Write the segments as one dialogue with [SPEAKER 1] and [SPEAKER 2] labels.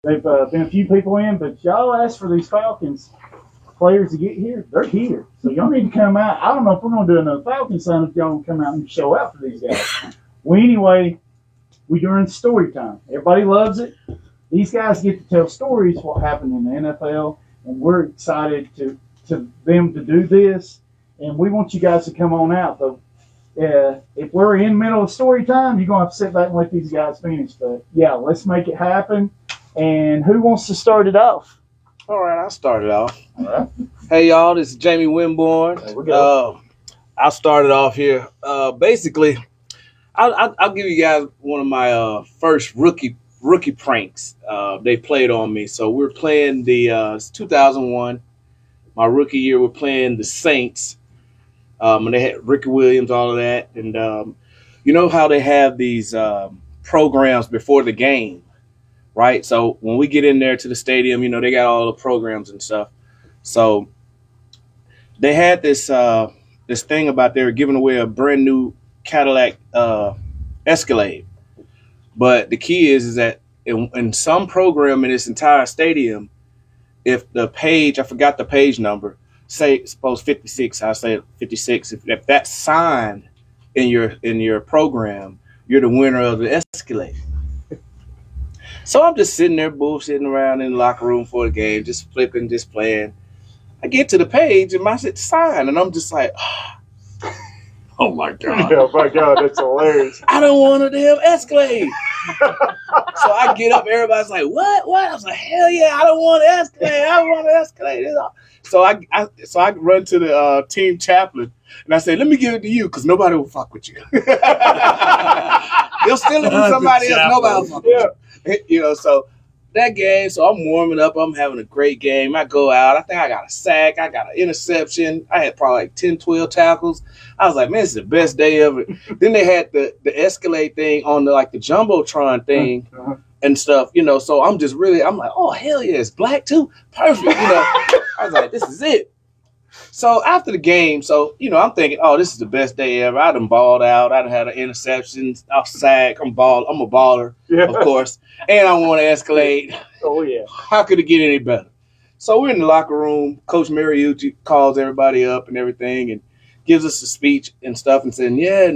[SPEAKER 1] They've been a few people in, but y'all asked for these Falcons players to get here. They're here. So y'all need to come out. I don't know if we're going to do another Falcon sign if y'all want to come out and show out for these guys. Well, anyway, we're doing story time. Everybody loves it. These guys get to tell stories what happened in the NFL, and we're excited to them to do this. And we want you guys to come on out. But if we're in the middle of story time, you're going to have to sit back and let these guys finish. But, yeah, let's make it happen. And who wants to start it off?
[SPEAKER 2] All right, I'll start it off.
[SPEAKER 1] All right.
[SPEAKER 2] Hey, y'all, this is Jamie Winborn.
[SPEAKER 1] There we go.
[SPEAKER 2] I'll start it off here. Basically, I'll give you guys one of my first rookie pranks they played on me. So we're playing it's 2001. My rookie year, we're playing the Saints. And they had Ricky Williams, all of that. And you know how they have these programs before the game, right? So when we get in there to the stadium, you know, they got all the programs and stuff. So they had this thing about they were giving away a brand new Cadillac Escalade. But the key is that in some program in this entire stadium, if the page, I forgot the page number, suppose 56, I say 56, if that's signed in your program, you're the winner of the Escalade. So I'm just sitting there bullshitting around in the locker room for the game, just flipping, just playing. I get to the page and I said sign, and I'm just like, oh my God.
[SPEAKER 1] Oh my God, that's hilarious.
[SPEAKER 2] I don't want a damn Escalade. So I get up, everybody's like, what? I was like, hell yeah, I don't want an Escalade. I don't want an Escalade. So I run to the team chaplain and I say, let me give it to you because nobody will fuck with you. They'll steal it from somebody else. Nobody will fuck with you. You know, so that game, so I'm warming up. I'm having a great game. I go out. I think I got a sack. I got an interception. I had probably like 10, 12 tackles. I was like, man, this is the best day ever. Then they had the Escalade thing on the Jumbotron thing and stuff, you know. So I'm like, oh, hell yeah, it's black too. Perfect, you know. I was like, this is it. So after the game, I'm thinking, oh, this is the best day ever. I done balled out. I done had an interception, a sack. I'm a baller, of course. And I won an Escalade.
[SPEAKER 1] Oh, yeah.
[SPEAKER 2] How could it get any better? So we're in the locker room. Coach Mariucci calls everybody up and everything and gives us a speech and stuff and saying, yeah,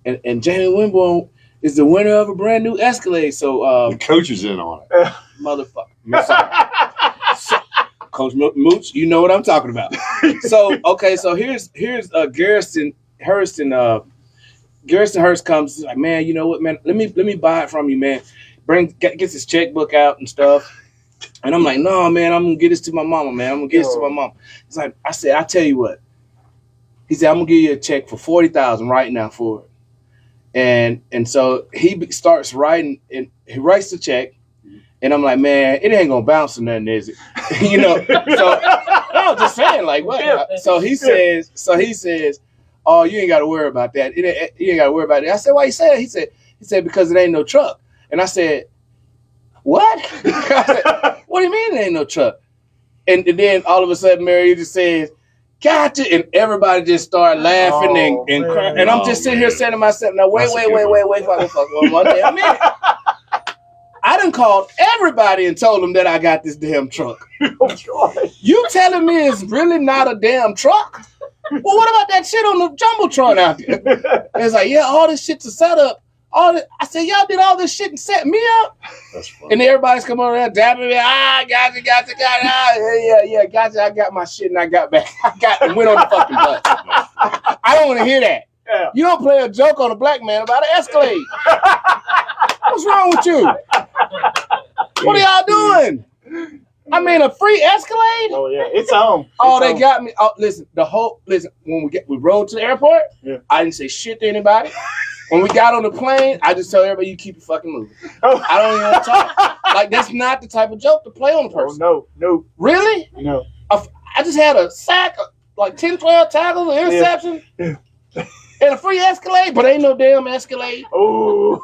[SPEAKER 2] and Jamie Winborn is the winner of a brand new Escalade. So
[SPEAKER 3] the coach is in on it.
[SPEAKER 2] Motherfucker. Coach Mooch, you know what I'm talking about. So here's Garrison Hurst, and Garrison Hurst comes. He's like, man, you know what, man? Let me buy it from you, man. Gets his checkbook out and stuff. And I'm like, no, man, I'm gonna get this to my mama, man. I'm gonna get this to my mom. He's like, I said, I tell you what. He said, I'm gonna give you a check for $40,000 right now for it. And so he starts writing, and he writes the check. And I'm like, man, it ain't gonna bounce or nothing, is it? You know. So I was just saying, like, what? So he says, oh, you ain't got to worry about that. You ain't got to worry about it. I said, why you say that? He said because it ain't no truck. And I said, what? I said, what do you mean it ain't no truck? And then all of a sudden, Mary just says, gotcha, and everybody just started laughing and crying. And I'm just sitting here saying to myself, now wait, fucking one day a minute. I done called everybody and told them that I got this damn truck. You telling me it's really not a damn truck? Well, what about that shit on the Jumbotron out there? And it's like, yeah, all this shit's a setup. I said, y'all did all this shit and set me up? That's funny. And then everybody's coming over there dabbing me. Gotcha. Yeah, gotcha. I got my shit and I got back. And went on the fucking bus. I don't want to hear that. Yeah. You don't play a joke on a black man about an Escalade. What's wrong with you? What are y'all doing? I mean, a free Escalade?
[SPEAKER 1] Oh yeah, it's on.
[SPEAKER 2] They got me. Oh, listen, when we rode to the airport, I didn't say shit to anybody. When we got on the plane, I just tell everybody, you keep it fucking moving. I don't even want to talk. Like, that's not the type of joke to play on a person.
[SPEAKER 1] Oh, no.
[SPEAKER 2] Really?
[SPEAKER 1] No.
[SPEAKER 2] I just had a sack of like 10, 12 tackles, an interception, and a free Escalade, but ain't no damn Escalade.
[SPEAKER 1] Oh.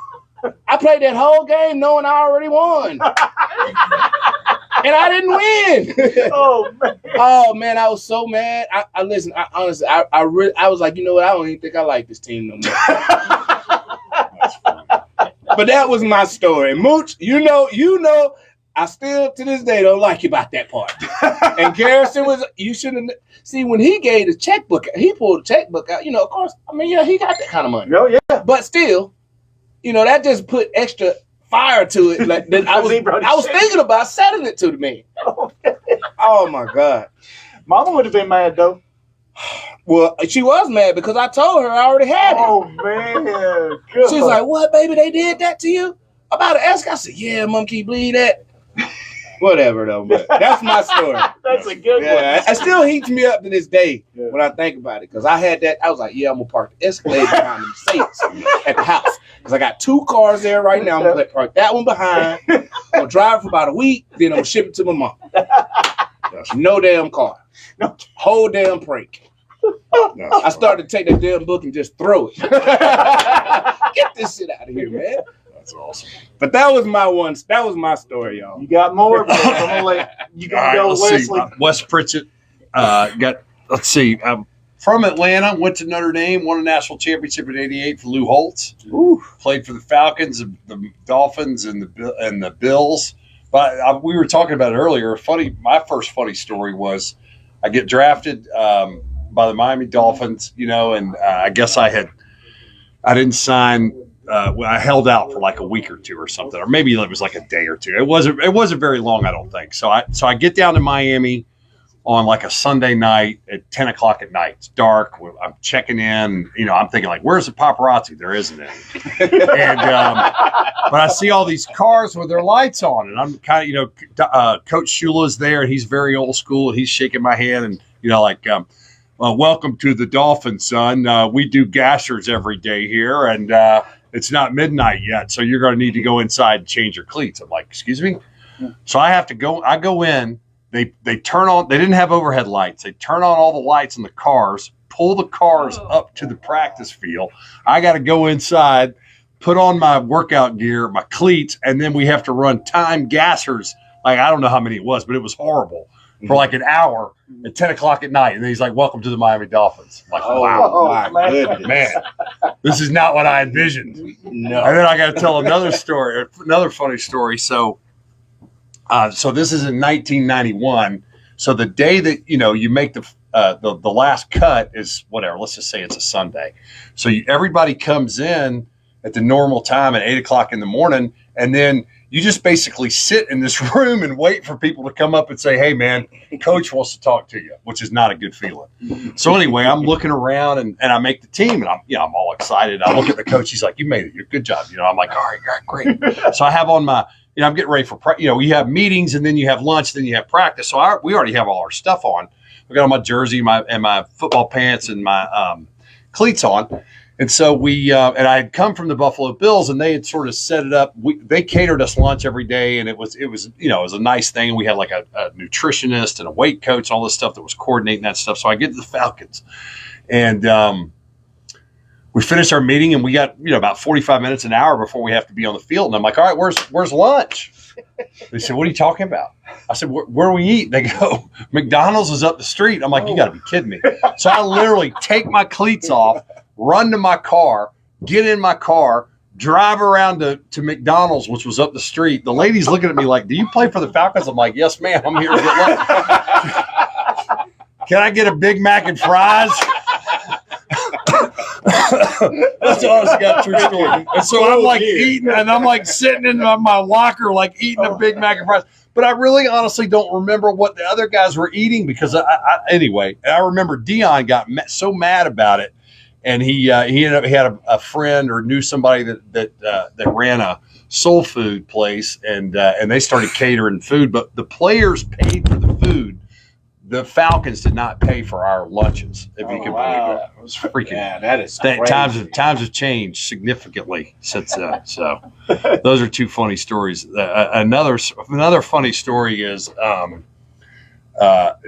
[SPEAKER 2] I played that whole game knowing I already won. And I didn't win. Oh man, I was so mad. I listen, honestly, I was like, you know what? I don't even think I like this team no more. But that was my story. Mooch, you know, I still to this day don't like you about that part. And Garrison you shouldn't see when he gave the checkbook, he pulled the checkbook out. Of course, I mean, yeah, he got that kind of money.
[SPEAKER 1] Oh yeah.
[SPEAKER 2] But still, that just put extra fire to it. Like that I was thinking about selling it to the man. Oh my God.
[SPEAKER 1] Mama would have been mad though.
[SPEAKER 2] Well, she was mad because I told her I already had it.
[SPEAKER 1] Oh man. Good.
[SPEAKER 2] She was like, "What, baby? They did that to you?" About to ask. I said, "Yeah, Mom, can you believe that?" Whatever though, but that's my story.
[SPEAKER 1] That's a good one.
[SPEAKER 2] It still heats me up to this day when I think about it because I had that. I was like, "Yeah, I'm gonna park the Escalade behind the Mercedes at the house because I got 2 cars there right now. I'm gonna park that one behind. I'm gonna drive for about a week, then I'm gonna ship it to my mom. No damn car, whole damn prank." I started to take that damn book and just throw it. Get this shit out of here, man.
[SPEAKER 3] That's awesome.
[SPEAKER 2] But that was my story, y'all.
[SPEAKER 1] You got more, but I'm gonna let you go, Wesley.
[SPEAKER 3] Wes Pritchett let's see. From Atlanta, went to Notre Dame, won a national championship in '88 for Lou Holtz.
[SPEAKER 1] Ooh.
[SPEAKER 3] Played for the Falcons, the Dolphins, and the Bills. But we were talking about it earlier. My first funny story was I get drafted by the Miami Dolphins, and I guess I didn't sign. I held out for like a week or 2 or something, or maybe it was like a day or 2. It wasn't very long, I don't think. So I get down to Miami on like a Sunday night at 10 o'clock at night. It's dark. I'm checking in. I'm thinking like, where's the paparazzi? There isn't any. And but I see all these cars with their lights on, and I'm kind of Coach Shula's there, and he's very old school, and he's shaking my hand, and welcome to the Dolphins, son. We do gassers every day here, and it's not midnight yet, so you're going to need to go inside and change your cleats. I'm like, excuse me? Yeah. So I have to go. I go in. They turn on. They didn't have overhead lights. They turn on all the lights in the cars, pull the cars up to the practice field. I got to go inside, put on my workout gear, my cleats, and then we have to run time gassers. Like, I don't know how many it was, but it was horrible. For like an hour at 10 o'clock at night. And then he's like, welcome to the Miami Dolphins. I'm like, wow, my goodness. Man, this is not what I envisioned. No. And then I got to tell another funny story. So this is in 1991. So the day that, you make the last cut is whatever, let's just say it's a Sunday. So everybody comes in at the normal time at 8 o'clock in the morning. And then you just basically sit in this room and wait for people to come up and say, hey, man, coach wants to talk to you, which is not a good feeling. So anyway, I'm looking around and I make the team, and I'm all excited. I look at the coach. He's like, you made it. You're good job. I'm like, all right, great. So I have on my, I'm getting ready for, you have meetings, and then you have lunch, then you have practice. So we already have all our stuff on. I got on my jersey, my football pants, and my cleats on. And so and I had come from the Buffalo Bills, and they had sort of set it up. They catered us lunch every day, and it was a nice thing. We had like a nutritionist and a weight coach, all this stuff that was coordinating that stuff. So I get to the Falcons, and we finished our meeting, and we got about 45 minutes, an hour before we have to be on the field. And I'm like, all right, where's lunch? They said, what are you talking about? I said, where do we eat? They go, McDonald's is up the street. I'm like, you got to be kidding me. So I literally take my cleats off, run to my car, get in my car, drive around to McDonald's, which was up the street. The lady's looking at me like, do you play for the Falcons? I'm like, yes, ma'am. I'm here to get lunch. Can I get a Big Mac and fries? That's honestly got a true story. And so I'm like eating, and I'm like sitting in my locker, like eating a Big Mac and fries. But I really honestly don't remember what the other guys were eating because anyway, I remember Dion got so mad about it. And he ended up, he had a friend or knew somebody that ran a soul food place, and they started catering food. But the players paid for the food. The Falcons did not pay for our lunches. If you can believe that, it was freaking. Yeah, that is crazy. Times have changed significantly since then. So those are 2 funny stories. Another funny story is.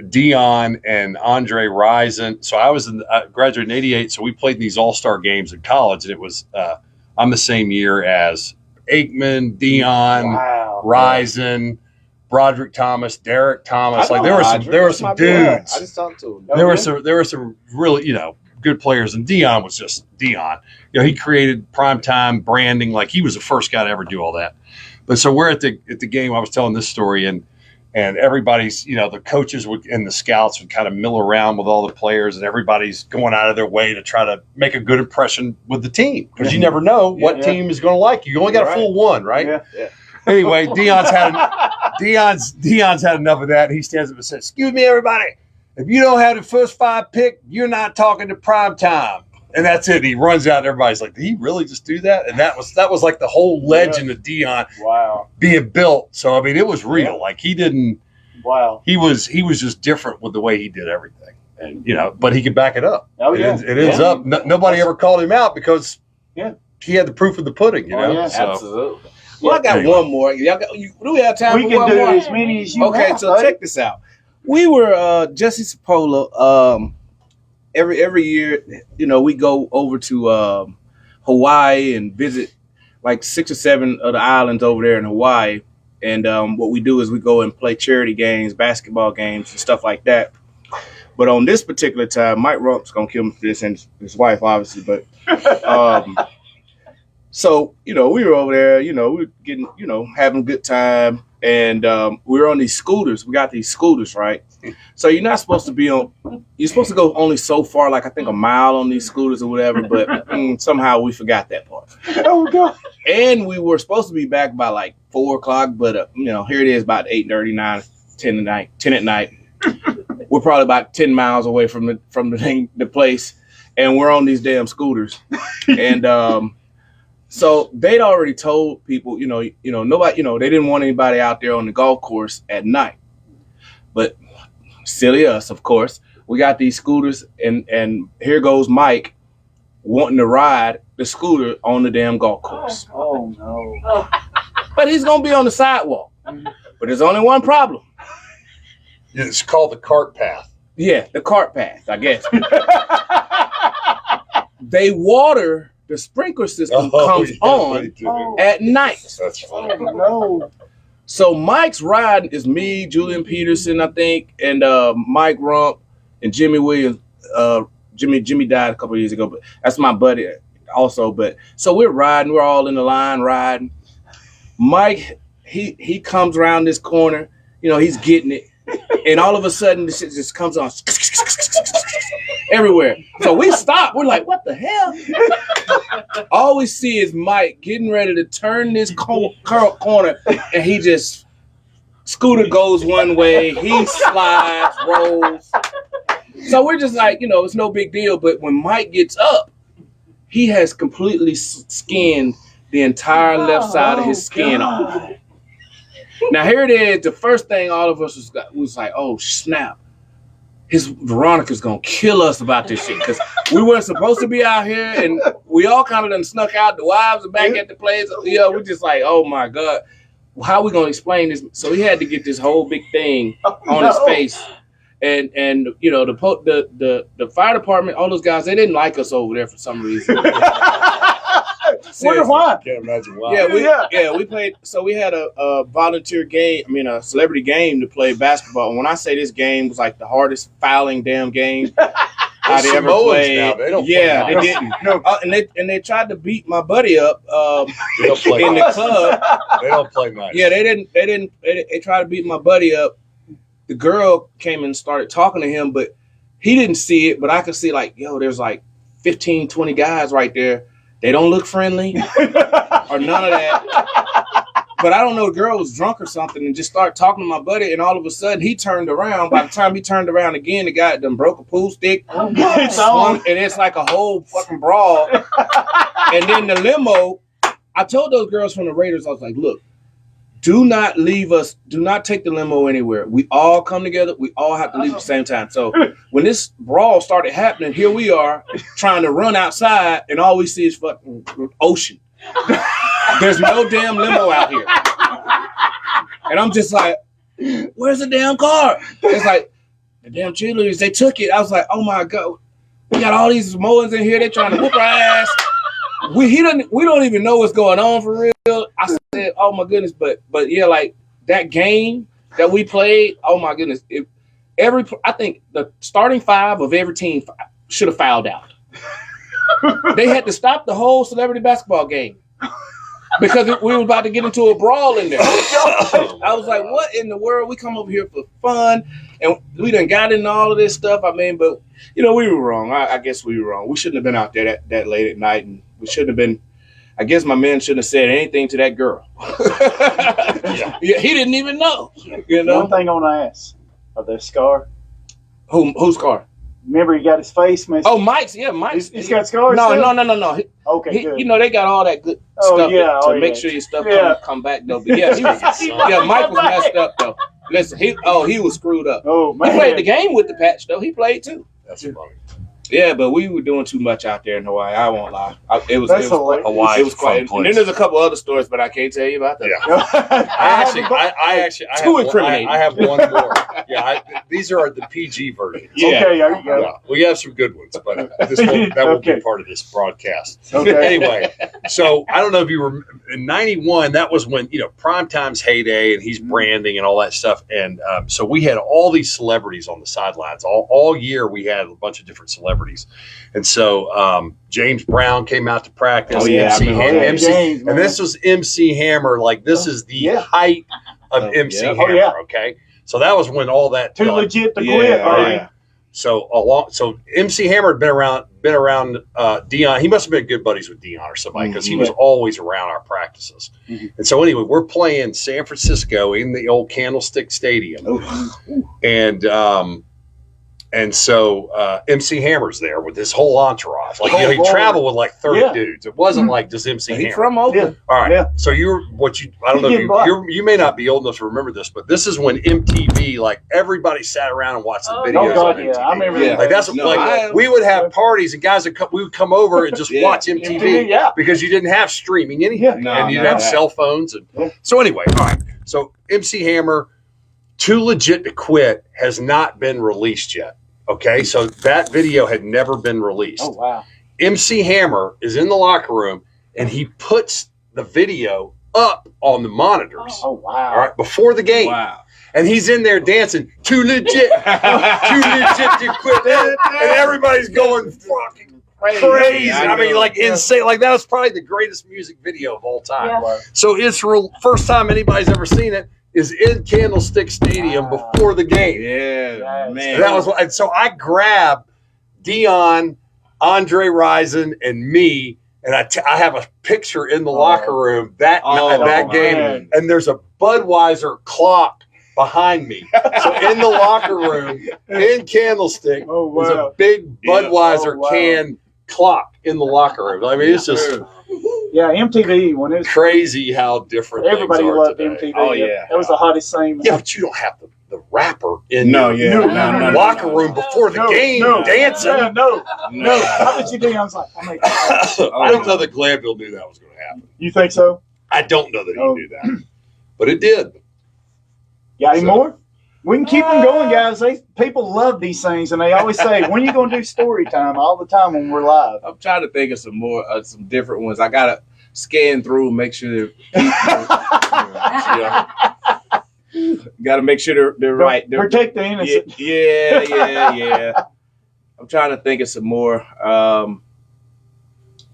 [SPEAKER 3] Dion and Andre Rison. So I graduated in '88. So we played in these all-star games in college, and it was I'm the same year as Aikman, Dion, Rison, Broderick Thomas, Derek Thomas. Like there were some dudes.
[SPEAKER 2] I just talked to him.
[SPEAKER 3] There were some really good players, and Dion was just Dion. He created primetime branding. Like he was the first guy to ever do all that. But so we're at the game. I was telling this story, and everybody's, the coaches and the scouts would kind of mill around with all the players, and everybody's going out of their way to try to make a good impression with the team, because you never know what team is going to like you. You only got a full one, right?
[SPEAKER 1] Yeah.
[SPEAKER 3] Anyway, Deion's had enough of that. He stands up and says, "Excuse me, everybody. If you don't have the first 5 pick, you're not talking to prime time." And that's it. He runs out, and everybody's like, "Did he really just do that?" And that was like the whole legend of Deion being built. So I mean, it was real. Like he didn't.
[SPEAKER 1] Wow.
[SPEAKER 3] He was just different with the way he did everything, and but he could back it up.
[SPEAKER 1] Oh yeah.
[SPEAKER 3] It ends up. Nobody ever called him out because he had the proof of the pudding.
[SPEAKER 1] Yeah,
[SPEAKER 3] So,
[SPEAKER 2] absolutely. Well, I got one more. Y'all got, do we have time
[SPEAKER 1] We
[SPEAKER 2] for
[SPEAKER 1] can
[SPEAKER 2] one
[SPEAKER 1] do
[SPEAKER 2] more?
[SPEAKER 1] as many as you want.
[SPEAKER 2] Okay, so check this out. We were Jesse Sapola. Every year, we go over to Hawaii and visit like 6 or 7 of the islands over there in Hawaii. And what we do is we go and play charity games, basketball games, and stuff like that. But on this particular time, Mike Rump's going to kill me for this, and his wife, obviously. But so, we were over there, we were getting, having a good time. And we were on these scooters. We got these scooters, right? So you're not supposed to you're supposed to go only so far, like I think a mile on these scooters or whatever. But somehow we forgot that part.
[SPEAKER 1] Oh, God.
[SPEAKER 2] And we were supposed to be back by like 4 o'clock. But, here it is about 8:30, 9, 10 at night. We're probably about 10 miles away from the place. And we're on these damn scooters. And so they'd already told people, nobody, they didn't want anybody out there on the golf course at night. But silly us, of course, we got these scooters, and here goes Mike wanting to ride the scooter on the damn golf course.
[SPEAKER 1] Oh no.
[SPEAKER 2] But he's going to be on the sidewalk. But there's only one problem.
[SPEAKER 3] it's called the cart path.
[SPEAKER 2] Yeah, the cart path, I guess. They water. The sprinkler system comes on at night.
[SPEAKER 3] That's funny.
[SPEAKER 1] Oh, no.
[SPEAKER 2] So Mike's riding is me, Julian Peterson, I think, and Mike Rump and Jimmy Williams. Jimmy died a couple of years ago, but that's my buddy also. But so we're riding, we're all in the line riding. Mike, he comes around this corner, he's getting it, and all of a sudden the shit just comes on everywhere. So we stop. We're like, what the hell? All we see is Mike getting ready to turn this corner, and he just scooter goes one way, he slides, rolls. So we're just like, it's no big deal. But when Mike gets up, he has completely skinned the entire left side of his skin off. Now here it is. The first thing all of us was like, oh snap. Veronica's gonna kill us about this shit, because we weren't supposed to be out here, and we all kind of done snuck out. The wives are back at the place. We're just like, oh my God, how are we gonna explain this? So he had to get this whole big thing on his face, and the fire department, all those guys, they didn't like us over there for some reason.
[SPEAKER 1] Wonder why?
[SPEAKER 3] Can't imagine why.
[SPEAKER 2] We played. So we had a volunteer game. a celebrity game to play basketball. And when I say this game was like the hardest fouling damn game I'd ever played.
[SPEAKER 3] Now, they don't
[SPEAKER 2] they didn't. And they tried to beat my buddy up
[SPEAKER 3] they don't play
[SPEAKER 2] in
[SPEAKER 3] nice.
[SPEAKER 2] the club.
[SPEAKER 3] They don't play nice.
[SPEAKER 2] Yeah, they didn't. They tried to beat my buddy up. The girl came and started talking to him, but he didn't see it. But I could see there's like 15, 20 guys right there. They don't look friendly or none of that. But I don't know, the girl was drunk or something and just started talking to my buddy, and all of a sudden he turned around. By the time he turned around again, the guy done broke a pool stick. And it's like a whole fucking brawl. And then the limo, I told those girls from the Raiders, I was like, look, do not leave us. Do not take the limo anywhere. We all come together. We all have to leave at the same time. So when this brawl started happening, here we are trying to run outside, and all we see is fucking ocean. There's no damn limo out here. And I'm just like, where's the damn car? It's like, the damn cheerleaders, they took it. I was like, oh my God. We got all these Samoans in here. They're trying to whoop our ass. We don't even know what's going on for real. I said, oh my goodness, but yeah, like that game that we played, oh my goodness. I think the starting 5 of every team should have fouled out. They had to stop the whole celebrity basketball game because we were about to get into a brawl in there. I was like, what in the world? We come over here for fun, and we done got into all of this stuff. I mean, but, we were wrong. I guess we were wrong. We shouldn't have been out there that late at night, and we shouldn't have been, I guess my man shouldn't have said anything to that girl. Yeah, he didn't even know.
[SPEAKER 1] One thing I want to ask, of that scar.
[SPEAKER 2] Whose car?
[SPEAKER 1] Remember, he got his face messed.
[SPEAKER 2] Oh, Mike's. Yeah, Mike's.
[SPEAKER 1] He's got scars.
[SPEAKER 2] No.
[SPEAKER 1] Okay, good.
[SPEAKER 2] They got all that good stuff to make sure your stuff come back though. But yeah, Mike was messed up though. Listen, he was screwed up.
[SPEAKER 1] Oh man,
[SPEAKER 2] he played the game with the patch though. He played too.
[SPEAKER 3] That's funny.
[SPEAKER 2] Yeah, but we were doing too much out there in Hawaii. I won't lie. It was quite. And then there's a couple other stories, but I can't tell you about that.
[SPEAKER 3] Yeah. I have one more. Yeah, these are the PG versions.
[SPEAKER 1] Yeah. Okay, there you go.
[SPEAKER 3] Yeah, we have some good ones, but that won't be part of this broadcast.
[SPEAKER 1] Okay.
[SPEAKER 3] Anyway, so I don't know if you were in '91. That was when Primetime's heyday, and he's branding and all that stuff. And so we had all these celebrities on the sidelines all year. We had a bunch of different celebrities. And so James Brown came out to practice.
[SPEAKER 2] Oh, yeah.
[SPEAKER 3] MC, and this was MC Hammer. Like, this is the height of MC Hammer, okay? So that was when all that...
[SPEAKER 1] Too legit to quit.
[SPEAKER 3] Yeah. So MC Hammer had been around Dion. He must have been good buddies with Dion or somebody, because he was always around our practices. Mm-hmm. And so anyway, we're playing San Francisco in the old Candlestick Stadium. And so MC Hammer's there with his whole entourage. Like, he traveled with like 30 dudes. It wasn't like just MC Hammer.
[SPEAKER 2] He's from Oakland.
[SPEAKER 3] All right. Yeah. So I don't know, you may not be old enough to remember this, but this is when MTV, like, everybody sat around and watched the videos on MTV.
[SPEAKER 1] I remember that.
[SPEAKER 3] Like, that's we would have parties and guys we would come over and just watch MTV because you didn't have streaming anything. And you didn't have cell phones. So anyway, all right. So MC Hammer, Too Legit to Quit, has not been released yet. Okay, so that video had never been released.
[SPEAKER 1] Oh, wow.
[SPEAKER 3] MC Hammer is in the locker room, and he puts the video up on the monitors.
[SPEAKER 1] Oh, wow.
[SPEAKER 3] All right, before the game.
[SPEAKER 2] Wow.
[SPEAKER 3] And he's in there dancing, too legit to quit. And everybody's going fucking crazy. I mean, like, insane. Like, that was probably the greatest music video of all time.
[SPEAKER 1] Yeah.
[SPEAKER 3] So it's first time anybody's ever seen it is in Candlestick Stadium before the game.
[SPEAKER 2] Yeah, man.
[SPEAKER 3] That was, and so I grabbed Dion, Andre Rison, and me, and I have a picture in the locker room that game,
[SPEAKER 1] man.
[SPEAKER 3] and there's a Budweiser clock behind me. So in the locker room, in Candlestick, was a big Budweiser can clock in the locker room. I mean, it's just...
[SPEAKER 1] Yeah, MTV, when it was
[SPEAKER 3] crazy how different
[SPEAKER 1] everybody
[SPEAKER 3] things are
[SPEAKER 1] loved
[SPEAKER 3] today.
[SPEAKER 1] MTV.
[SPEAKER 2] Oh, yeah.
[SPEAKER 1] That was the hottest thing.
[SPEAKER 3] Yeah, but you don't have the rapper in
[SPEAKER 2] No,
[SPEAKER 3] your locker
[SPEAKER 2] no.
[SPEAKER 3] room before the game dancing.
[SPEAKER 1] No. How did you do? I was like,
[SPEAKER 3] I don't know that Glanville knew that was going to happen.
[SPEAKER 1] You think so?
[SPEAKER 3] I don't know that he knew that, but it did.
[SPEAKER 1] Got any more? We can keep them going, guys. People love these things, and they always say, when are you going to do story time? All the time when we're live.
[SPEAKER 2] I'm trying to think of some more, some different ones. I got to scan through, make sure got to make sure they're right.
[SPEAKER 1] Protect the innocent.
[SPEAKER 2] Yeah. I'm trying to think of some more. Of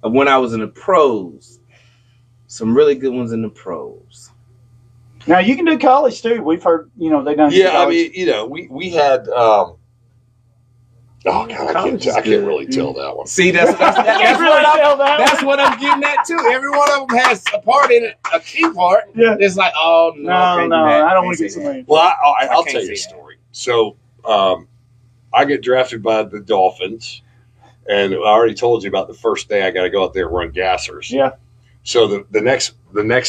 [SPEAKER 2] when I was in the pros, some really good ones in the pros.
[SPEAKER 1] Now you can do college too. We've heard, they done.
[SPEAKER 3] Yeah, college. I mean, we had. Oh God, I can't really tell that one.
[SPEAKER 2] See, that's what I'm getting at too. Every one of them has a part in it, a key part.
[SPEAKER 1] Yeah,
[SPEAKER 2] it's like, oh no,
[SPEAKER 1] I don't want to get somebody.
[SPEAKER 3] Well, I'll tell you a story. So, I get drafted by the Dolphins, and I already told you about the first day I got to go out there and run gassers.
[SPEAKER 1] Yeah.
[SPEAKER 3] So the next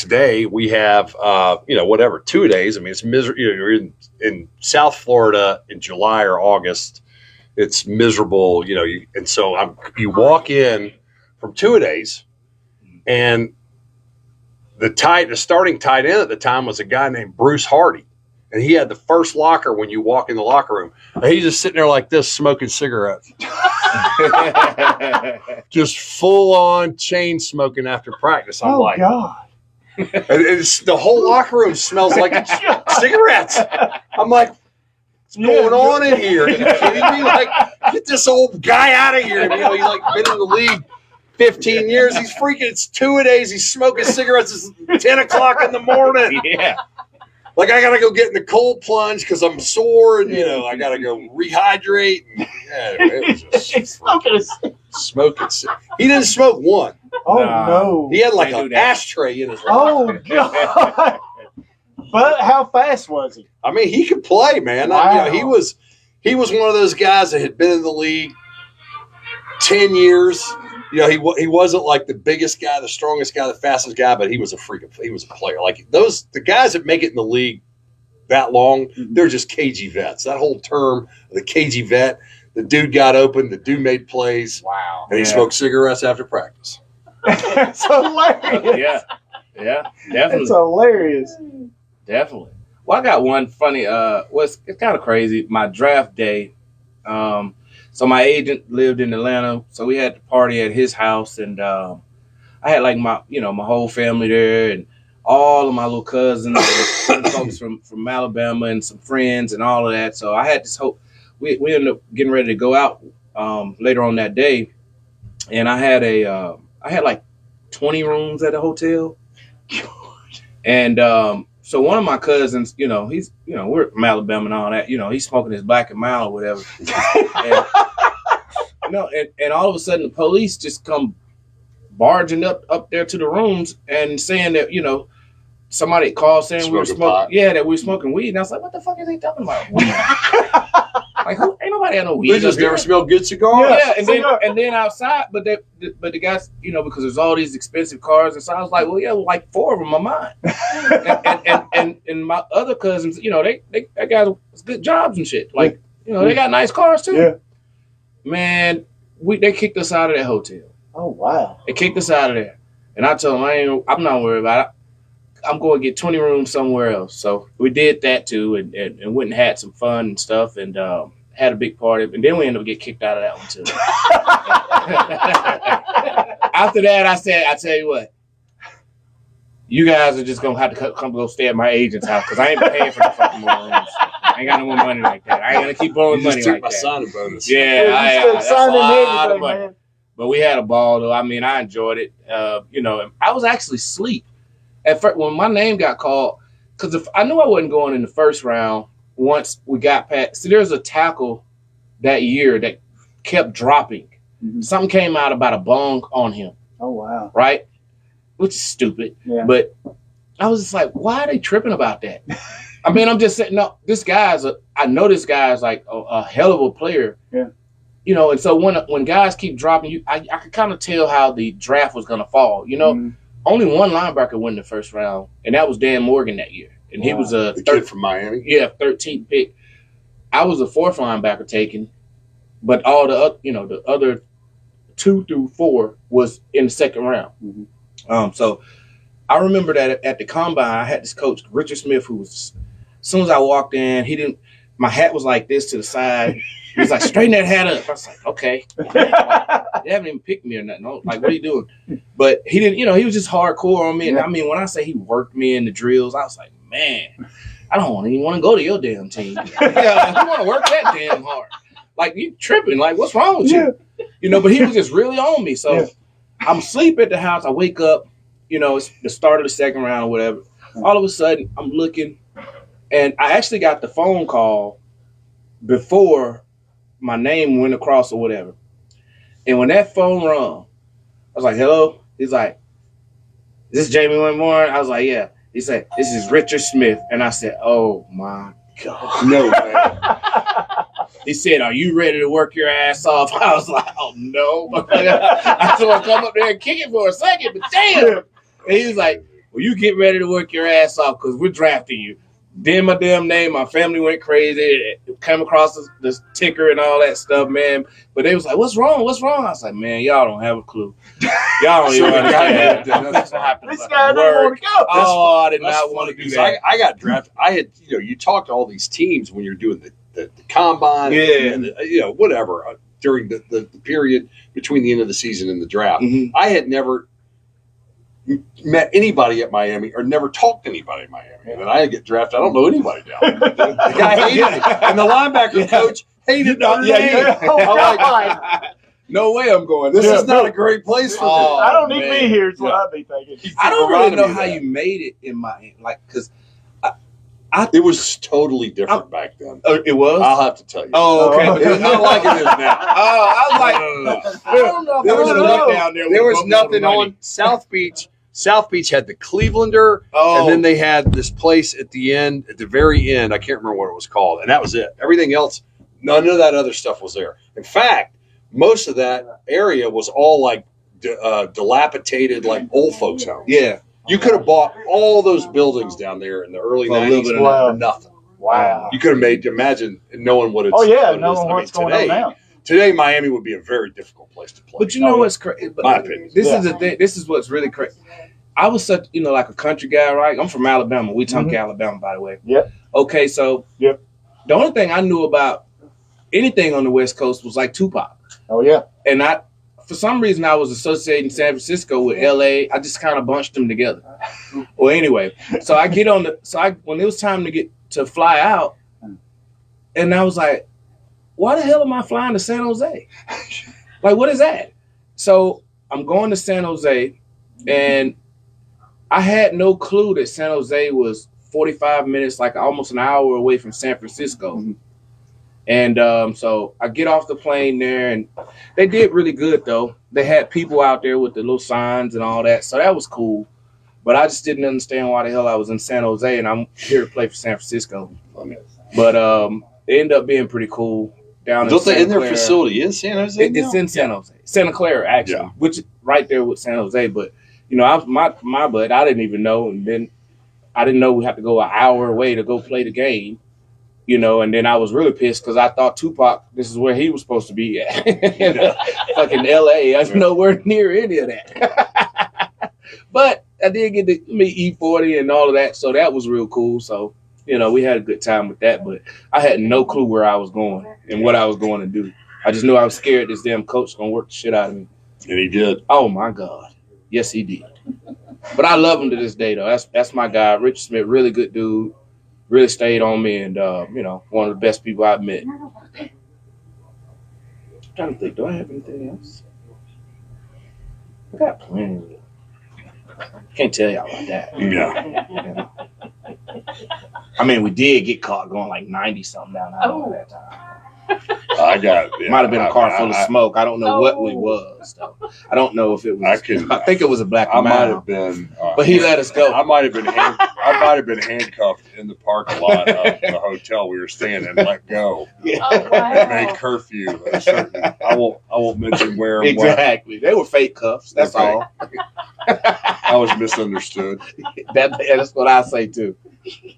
[SPEAKER 3] day we have 2 days. I mean, it's miserable. You're in South Florida in July or August. It's miserable, and so you walk in from 2 days, and the starting tight end at the time was a guy named Bruce Hardy, and he had the first locker when you walk in the locker room. And he's just sitting there like this, smoking cigarettes. Just full on chain smoking after practice. I'm like,
[SPEAKER 1] God.
[SPEAKER 3] And the whole locker room smells like cigarettes. I'm like, what's going on in here? Are you kidding me? Like, get this old guy out of here. He's like been in the league 15 years. He's freaking. It's 2-a-days. He's smoking cigarettes. It's 10 o'clock in the morning.
[SPEAKER 2] Yeah.
[SPEAKER 3] Like, I got to go get in the cold plunge because I'm sore, and, I got to go rehydrate. And, it was just smoking. He didn't smoke one.
[SPEAKER 1] Oh, no.
[SPEAKER 3] He had like an ashtray in his life.
[SPEAKER 1] Oh, God. But how fast was he?
[SPEAKER 3] I mean, he could play, man.
[SPEAKER 1] Wow.
[SPEAKER 3] He was one of those guys that had been in the league 10 years. He wasn't like the biggest guy, the strongest guy, the fastest guy, but he was a player. Like the guys that make it in the league that long, they're just cagey vets. That whole term, the cagey vet, the dude got open, the dude made plays.
[SPEAKER 2] Wow.
[SPEAKER 3] And he smoked cigarettes after practice.
[SPEAKER 1] That's hilarious.
[SPEAKER 2] Yeah, definitely.
[SPEAKER 1] It's hilarious.
[SPEAKER 2] Definitely. Well, I got one funny. It's kind of crazy. My draft day. So my agent lived in Atlanta, so we had to party at his house, and I had like my whole family there, and all of my little cousins, and folks from Alabama, and some friends, and all of that. So I had this hope. We ended up getting ready to go out later on that day, and I had like 20 rooms at the hotel, and so one of my cousins, he's, we're from Alabama and all that, he's smoking his Black and Mild or whatever. And all of a sudden the police just come barging up there to the rooms and saying that, somebody called saying we were smoking. Yeah, that we were smoking weed. And I was like, what the fuck are they talking about? Weed? Like, ain't nobody had no weed.
[SPEAKER 3] They just never smelled good cigars.
[SPEAKER 2] Yeah, and then outside, but the guys, because there's all these expensive cars, and so I was like, well, yeah, like 4 of them are mine. and my other cousins, they got good jobs and shit. Like, they got nice cars too.
[SPEAKER 1] Yeah.
[SPEAKER 2] Man, they kicked us out of that hotel.
[SPEAKER 1] Oh, wow.
[SPEAKER 2] They kicked us out of there, and I told them I'm not worried about it. I'm going to get 20 rooms somewhere else. So we did that too, and went and had some fun and stuff, and had a big party. And then we ended up getting kicked out of that one too. After that, I said, I tell you what, you guys are just going to have to come go stay at my agent's house because I ain't paying for the fucking more rooms. I ain't got no more money like that. I ain't going to keep blowing money like that.
[SPEAKER 3] Signing bonus.
[SPEAKER 2] Yeah, that's a lot of money.
[SPEAKER 1] Man.
[SPEAKER 2] But we had a ball though. I mean, I enjoyed it. I was actually asleep at first when my name got called, because if I knew I wasn't going in the first round once we got past. See, there's a tackle that year that kept dropping. Mm-hmm. Something came out about a bong on him.
[SPEAKER 1] Oh, wow.
[SPEAKER 2] Right? Which is stupid. Yeah. But I was just like, why are they tripping about that? I mean, I'm just saying, no, I know this guy is like a hell of a player.
[SPEAKER 1] Yeah.
[SPEAKER 2] And so when guys keep dropping, I could kind of tell how the draft was going to fall. Mm-hmm. Only one linebacker went in the first round, and that was Dan Morgan that year. And he was a
[SPEAKER 3] kid from Miami.
[SPEAKER 2] Yeah, 13th pick. I was a 4th linebacker taken, but all the other 2 through 4 was in the second round. Mm-hmm. So I remember that at the combine, I had this coach, Richard Smith, who was, as soon as I walked in, my hat was like this to the side. He was like, straighten that hat up. I was like, okay. They haven't even picked me or nothing. Like, what are you doing? But he didn't, he was just hardcore on me. And I mean, when I say he worked me in the drills, I was like, man, I don't even want to go to your damn team. You want to work that damn hard. Like, you tripping. Like, what's wrong with you? But he was just really on me. So I'm asleep at the house. I wake up, it's the start of the second round or whatever. All of a sudden, I'm looking, and I actually got the phone call before my name went across or whatever. And when that phone rung, I was like, hello? He's like, is this Jamie Winborn? I was like, yeah. He said, this is Richard Smith. And I said, oh, my God.
[SPEAKER 3] No way.
[SPEAKER 2] He said, are you ready to work your ass off? I was like, oh, no. I just want to come up there and kick it for a second, but damn. And he was like, well, you get ready to work your ass off because we're drafting you. Then my damn name, my family went crazy. It came across this ticker and all that stuff, man. But they was like, what's wrong? What's wrong? I was like, man, y'all don't have a clue. Y'all don't even understand.
[SPEAKER 1] This guy didn't want to go.
[SPEAKER 2] Oh, I did not want to do that.
[SPEAKER 3] I got drafted. I had, you talk to all these teams when you're doing the combine and whatever during the period between the end of the season and the draft. Mm-hmm. I had never met anybody at Miami or never talked to anybody at Miami. And then I get drafted. I don't know anybody down there. The guy hated me. And the linebacker coach hated Notre Dame.
[SPEAKER 2] No way I'm going.
[SPEAKER 3] This
[SPEAKER 2] there.
[SPEAKER 3] is not a great place for me.
[SPEAKER 1] I don't need
[SPEAKER 2] man.
[SPEAKER 1] me here. Is what I'd be thinking.
[SPEAKER 2] I don't really know how
[SPEAKER 3] you.
[SPEAKER 2] you made it in my because
[SPEAKER 3] It was totally different back then.
[SPEAKER 2] it was.
[SPEAKER 3] I'll have to tell you.
[SPEAKER 2] Oh, okay.
[SPEAKER 3] It's not like it is now.
[SPEAKER 2] Oh, I was like, I don't know. If
[SPEAKER 3] There
[SPEAKER 2] I
[SPEAKER 3] was
[SPEAKER 2] would've
[SPEAKER 3] no-
[SPEAKER 2] went down there.
[SPEAKER 3] There
[SPEAKER 2] with
[SPEAKER 3] was
[SPEAKER 2] a buttload of
[SPEAKER 3] nothing
[SPEAKER 2] money.
[SPEAKER 3] on South Beach. South Beach had the Clevelander,
[SPEAKER 2] Oh,
[SPEAKER 3] and then they had this place at the end, at the very end. I can't remember what it was called, and that was it. Everything else, none of that other stuff was there. In fact, most of that area was all like dilapidated, like old folks' homes.
[SPEAKER 2] yeah.
[SPEAKER 3] You could have bought all those buildings down there in the early
[SPEAKER 2] For a little
[SPEAKER 3] 90s
[SPEAKER 2] bit of
[SPEAKER 3] for nothing.
[SPEAKER 1] Wow.
[SPEAKER 3] You could have made, imagine knowing what it's.
[SPEAKER 1] Oh yeah,
[SPEAKER 3] what it
[SPEAKER 1] knowing
[SPEAKER 3] is.
[SPEAKER 1] what's going
[SPEAKER 3] today,
[SPEAKER 1] on now.
[SPEAKER 3] Today, Miami would be a very difficult place to play.
[SPEAKER 2] But you know what's crazy?
[SPEAKER 3] My opinion.
[SPEAKER 2] This is the thing. This is what's really crazy. I was such, like a country guy, right? I'm from Alabama. Wetumpka, Alabama, by the way.
[SPEAKER 1] Yep.
[SPEAKER 2] Okay, so
[SPEAKER 1] Yep.
[SPEAKER 2] The only thing I knew about anything on the West Coast was like Tupac.
[SPEAKER 1] Oh yeah.
[SPEAKER 2] And for some reason, I was associating San Francisco with LA. I just kind of bunched them together. Well, anyway, so I get on when it was time to fly out, and I was like, why the hell am I flying to San Jose? Like, what is that? So I'm going to San Jose, and I had no clue that San Jose was 45 minutes, like almost an hour away from San Francisco.
[SPEAKER 1] Mm-hmm.
[SPEAKER 2] And so I get off the plane there, and they did really good, though. They had people out there with the little signs and all that, so that was cool. But I just didn't understand why the hell I was in San Jose, and I'm here to play for San Francisco. But it ended up being pretty cool. Down
[SPEAKER 3] Don't they in their
[SPEAKER 2] Clara.
[SPEAKER 3] facility in San Jose?
[SPEAKER 2] It's in San Jose, Santa Clara, actually, which is right there with San Jose. But I was my butt. I didn't even know, and then I didn't know we had to go an hour away to go play the game. And then I was really pissed because I thought Tupac, this is where he was supposed to be at. Fucking LA. I was nowhere near any of that. But I did get to meet E40 and all of that, so that was real cool. So, we had a good time with that, but I had no clue where I was going and what I was going to do. I just knew I was scared this damn coach was going to work the shit out of me.
[SPEAKER 3] And he did.
[SPEAKER 2] Oh, my God. Yes, he did. But I love him to this day, though. That's my guy. Rich Smith, really good dude. Really stayed on me, and one of the best people I've met. I'm trying to think, do I have anything else? I got plenty. Can't tell y'all about that.
[SPEAKER 3] Yeah.
[SPEAKER 2] I mean, we did get caught going like 90 something down the highway that time.
[SPEAKER 3] I got. Yeah,
[SPEAKER 2] Might have been a car full of smoke. I don't know what we was, though. I don't know if it was. I think it was a black
[SPEAKER 3] I
[SPEAKER 2] and
[SPEAKER 3] might
[SPEAKER 2] mild.
[SPEAKER 3] have been.
[SPEAKER 2] But he let us go.
[SPEAKER 3] I might have been. I might have been handcuffed in the parking lot of the hotel we were staying in. Let go.
[SPEAKER 2] Yeah.
[SPEAKER 4] Oh, wow.
[SPEAKER 3] Make curfew. I won't mention where. And
[SPEAKER 2] Exactly. They were fake cuffs. That's
[SPEAKER 3] Okay.
[SPEAKER 2] all.
[SPEAKER 3] I was misunderstood.
[SPEAKER 2] That's what I say too.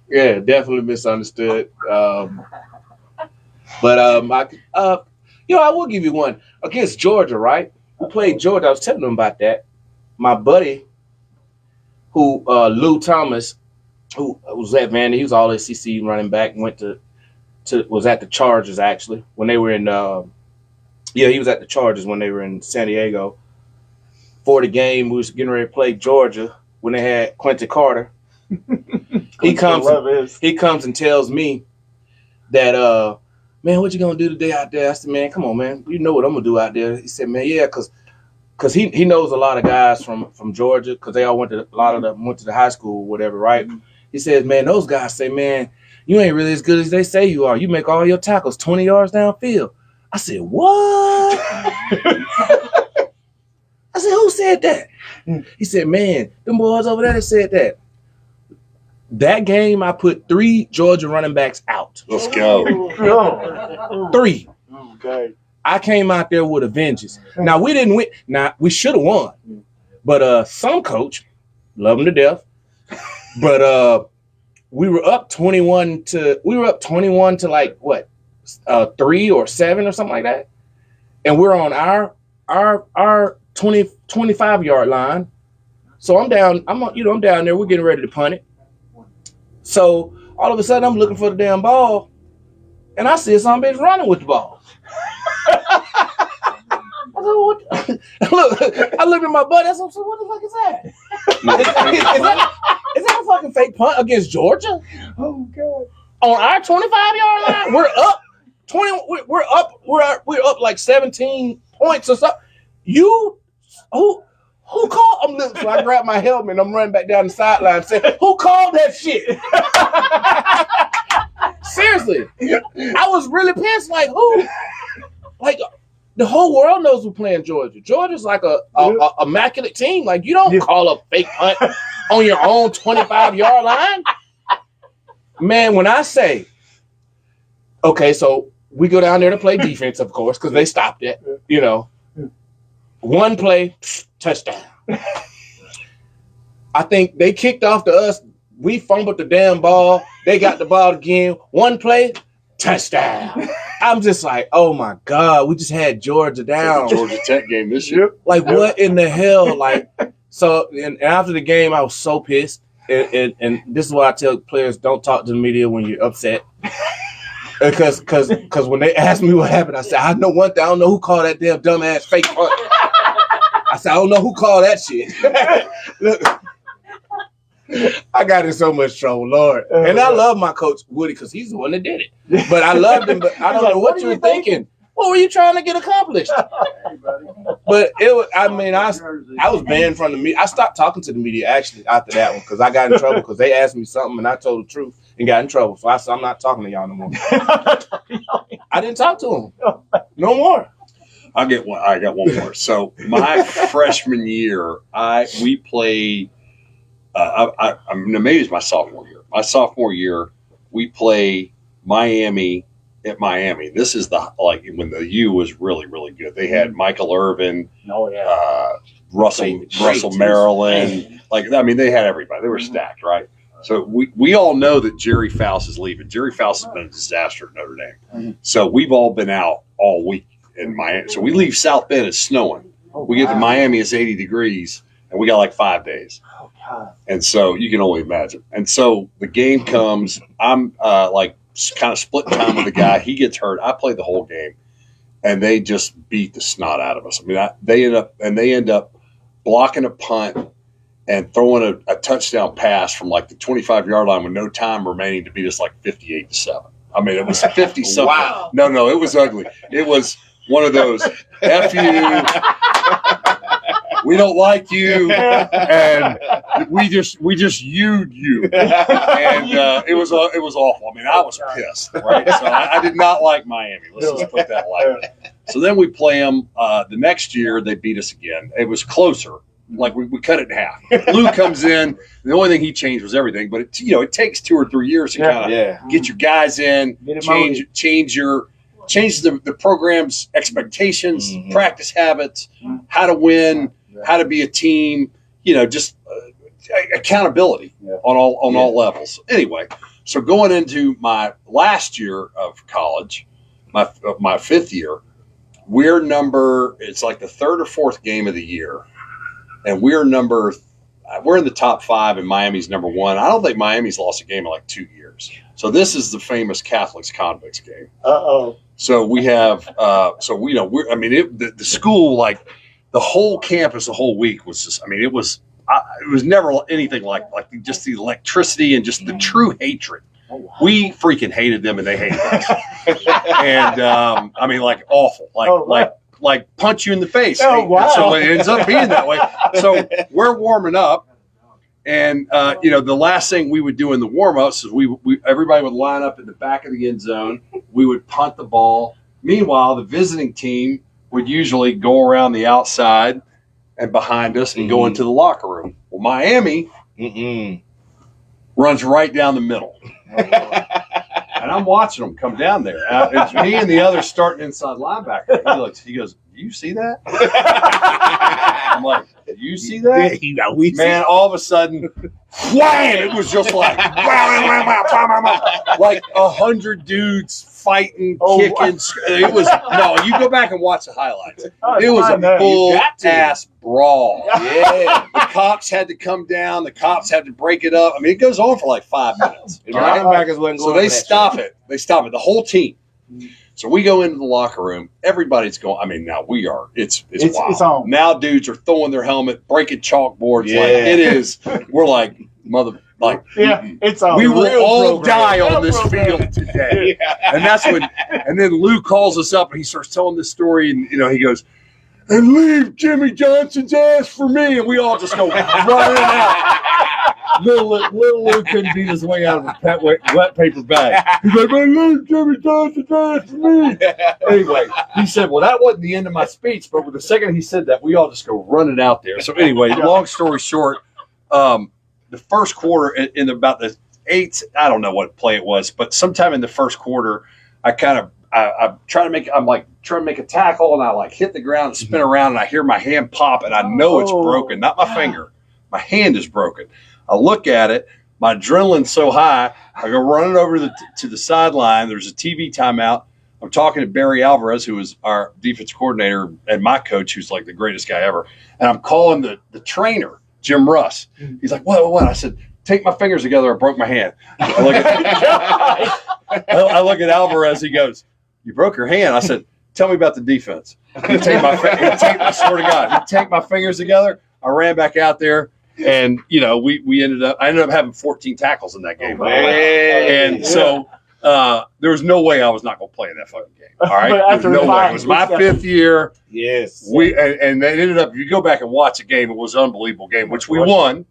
[SPEAKER 2] Yeah, definitely misunderstood. But I will give you one against Georgia, right? We played Georgia. I was telling them about that. My buddy, who Lou Thomas, who was at Vandy, he was all SEC running back, and was at the Chargers actually when they were in. He was at the Chargers when they were in San Diego. For the game, we was getting ready to play Georgia when they had Quentin Carter. He comes and tells me that, man, what you gonna do today out there? I said, man, come on, man. You know what I'm gonna do out there. He said, man, yeah, cause he knows a lot of guys from Georgia, cause a lot of them went to the high school or whatever, right? Mm-hmm. He says, man, those guys say, man, you ain't really as good as they say you are. You make all your tackles 20 yards downfield. I said, what? I said, who said that? He said, man, them boys over there that said that. That game, I put 3 Georgia running backs out.
[SPEAKER 3] Let's go.
[SPEAKER 2] 3.
[SPEAKER 1] Okay.
[SPEAKER 2] I came out there with a vengeance. Now, we didn't win. Now, we should have won. But some coach, love him to death, but we were up 21 to like, what, 3 or 7 or something like that. And we're on our 25-yard line. So I'm down there. We're getting ready to punt it. So all of a sudden, I'm looking for the damn ball, and I see some bitch running with the ball. I looked at my buddy. I said, what the fuck is that? Is that a fucking fake punt against Georgia?
[SPEAKER 1] Oh God!
[SPEAKER 2] On our 25-yard line, we're up 20. We're up like 17 points or something. Who called? So I grabbed my helmet and I'm running back down the sideline saying, who called that shit? Seriously. I was really pissed. Like, who? Like, the whole world knows we're playing Georgia. Georgia's like a immaculate team. Like, you don't call a fake punt on your own 25-yard line. Man, when I say, okay, so we go down there to play defense, of course, because they stopped it, you know. One play, touchdown. I think they kicked off to us. We fumbled the damn ball. They got the ball again. One play, touchdown. I'm just like, oh my God, we just had Georgia down.
[SPEAKER 3] Georgia Tech game this year.
[SPEAKER 2] Like, what in the hell? Like, so, and after the game, I was so pissed. And this is why I tell players, don't talk to the media when you're upset. Because when they asked me what happened, I said, I know one thing. I don't know who called that damn dumbass fake punt. I said, I don't know who called that shit. Look, I got in so much trouble, Lord. And I love my coach, Woody, because he's the one that did it. But I loved him, but I don't know what you were thinking. What were you trying to get accomplished? But it was, I mean, I was banned from the media. I stopped talking to the media, actually, after that one, because I got in trouble because they asked me something, and I told the truth and got in trouble. So I said, I'm not talking to y'all no more. I didn't talk to them. No more.
[SPEAKER 3] I got one more. So my freshman year, we played. Maybe it's my sophomore year. My sophomore year, we play Miami at Miami. This is when the U was really, really good. They had Michael Irvin, Russell Maryland. They had everybody. They were stacked, right? So we all know that Jerry Faust is leaving. Jerry Faust has been a disaster at Notre Dame. So we've all been out all week in Miami. So we leave South Bend, it's snowing. We get to Miami, it's 80 degrees, and we got like 5 days. And so you can only imagine. And so the game comes. I'm kind of split time with the guy. He gets hurt. I play the whole game, and they just beat the snot out of us. I mean, they end up blocking a punt and throwing a touchdown pass from like the 25-yard line with no time remaining to beat us like 58-7. I mean, it was 50 something. Wow. No, it was ugly. It was one of those F you. We don't like you, and we just used you, and it was awful. I mean, I was pissed, right? So I did not like Miami. Let's just put that lightly. So then we play them the next year. They beat us again. It was closer. Like we cut it in half. Lou comes in. The only thing he changed was everything, but it takes 2 or 3 years to kind of get your guys in, change the program's expectations, practice habits, how to win. How to be a team, just accountability on all levels. Anyway, so going into my last year of college, my fifth year, it's like the third or fourth game of the year, and we're in the top 5, and Miami's number 1. I don't think Miami's lost a game in like 2 years. So this is the famous Catholics convicts game. So we have, the school, like, the whole campus, the whole week was just, it was never anything like just the electricity and just the true hatred. We freaking hated them and they hated us. And, awful, like punch you in the face. And so it ends up being that way. So we're warming up. And, the last thing we would do in the warm-ups is everybody would line up in the back of the end zone. We would punt the ball. Meanwhile, the visiting team would usually go around the outside and behind us and go into the locker room. Well, Miami runs right down the middle. And I'm watching them come down there. It's me and the other starting inside linebacker. He goes, do you see that? I'm like, do you see that? Man, all of a sudden, wham! It was just like, like 100 dudes fighting, kicking. It was, you go back and watch the highlights. It was a full-ass brawl. Yeah. The cops had to come down. The cops had to break it up. It goes on for like 5 minutes. So they stop it. They stop it. The whole team. So we go into the locker room. Everybody's going. Now we are. It's wild. It's on. Now dudes are throwing their helmet, breaking chalkboards. Yeah. Like it is. We're like it's on. We will all die on this field today. Yeah. And that's when. And then Lou calls us up and he starts telling this story. And he goes, and leave Jimmy Johnson's ass for me. And we all just go running out. Little Lou couldn't beat his way out of a wet paper bag. He's like, man, leave Jimmy Johnson's ass for me. Anyway, he said, well, that wasn't the end of my speech, but with the second he said that, we all just go running out there. So anyway, long story short, the first quarter in about the eighth, I don't know what play it was, but sometime in the first quarter, I'm trying to make a tackle, and I like hit the ground and spin around, and I hear my hand pop, and I know it's broken, not my finger. My hand is broken. I look at it. My adrenaline's so high. I go running over to the sideline. There's a TV timeout. I'm talking to Barry Alvarez, who is our defense coordinator and my coach, who's like the greatest guy ever. And I'm calling the trainer, Jim Russ. He's like, what? I said, take my fingers together. I broke my hand. I look at Alvarez. He goes, you broke your hand? I said, tell me about the defense. I swear to God, he'd take my fingers together. I ran back out there. And I ended up having 14 tackles in that game. So there was no way I was not going to play in that fucking game. All right, no way. It was my fifth year.
[SPEAKER 2] Yes,
[SPEAKER 3] and they ended up. If you go back and watch the game, it was an unbelievable game, which we won.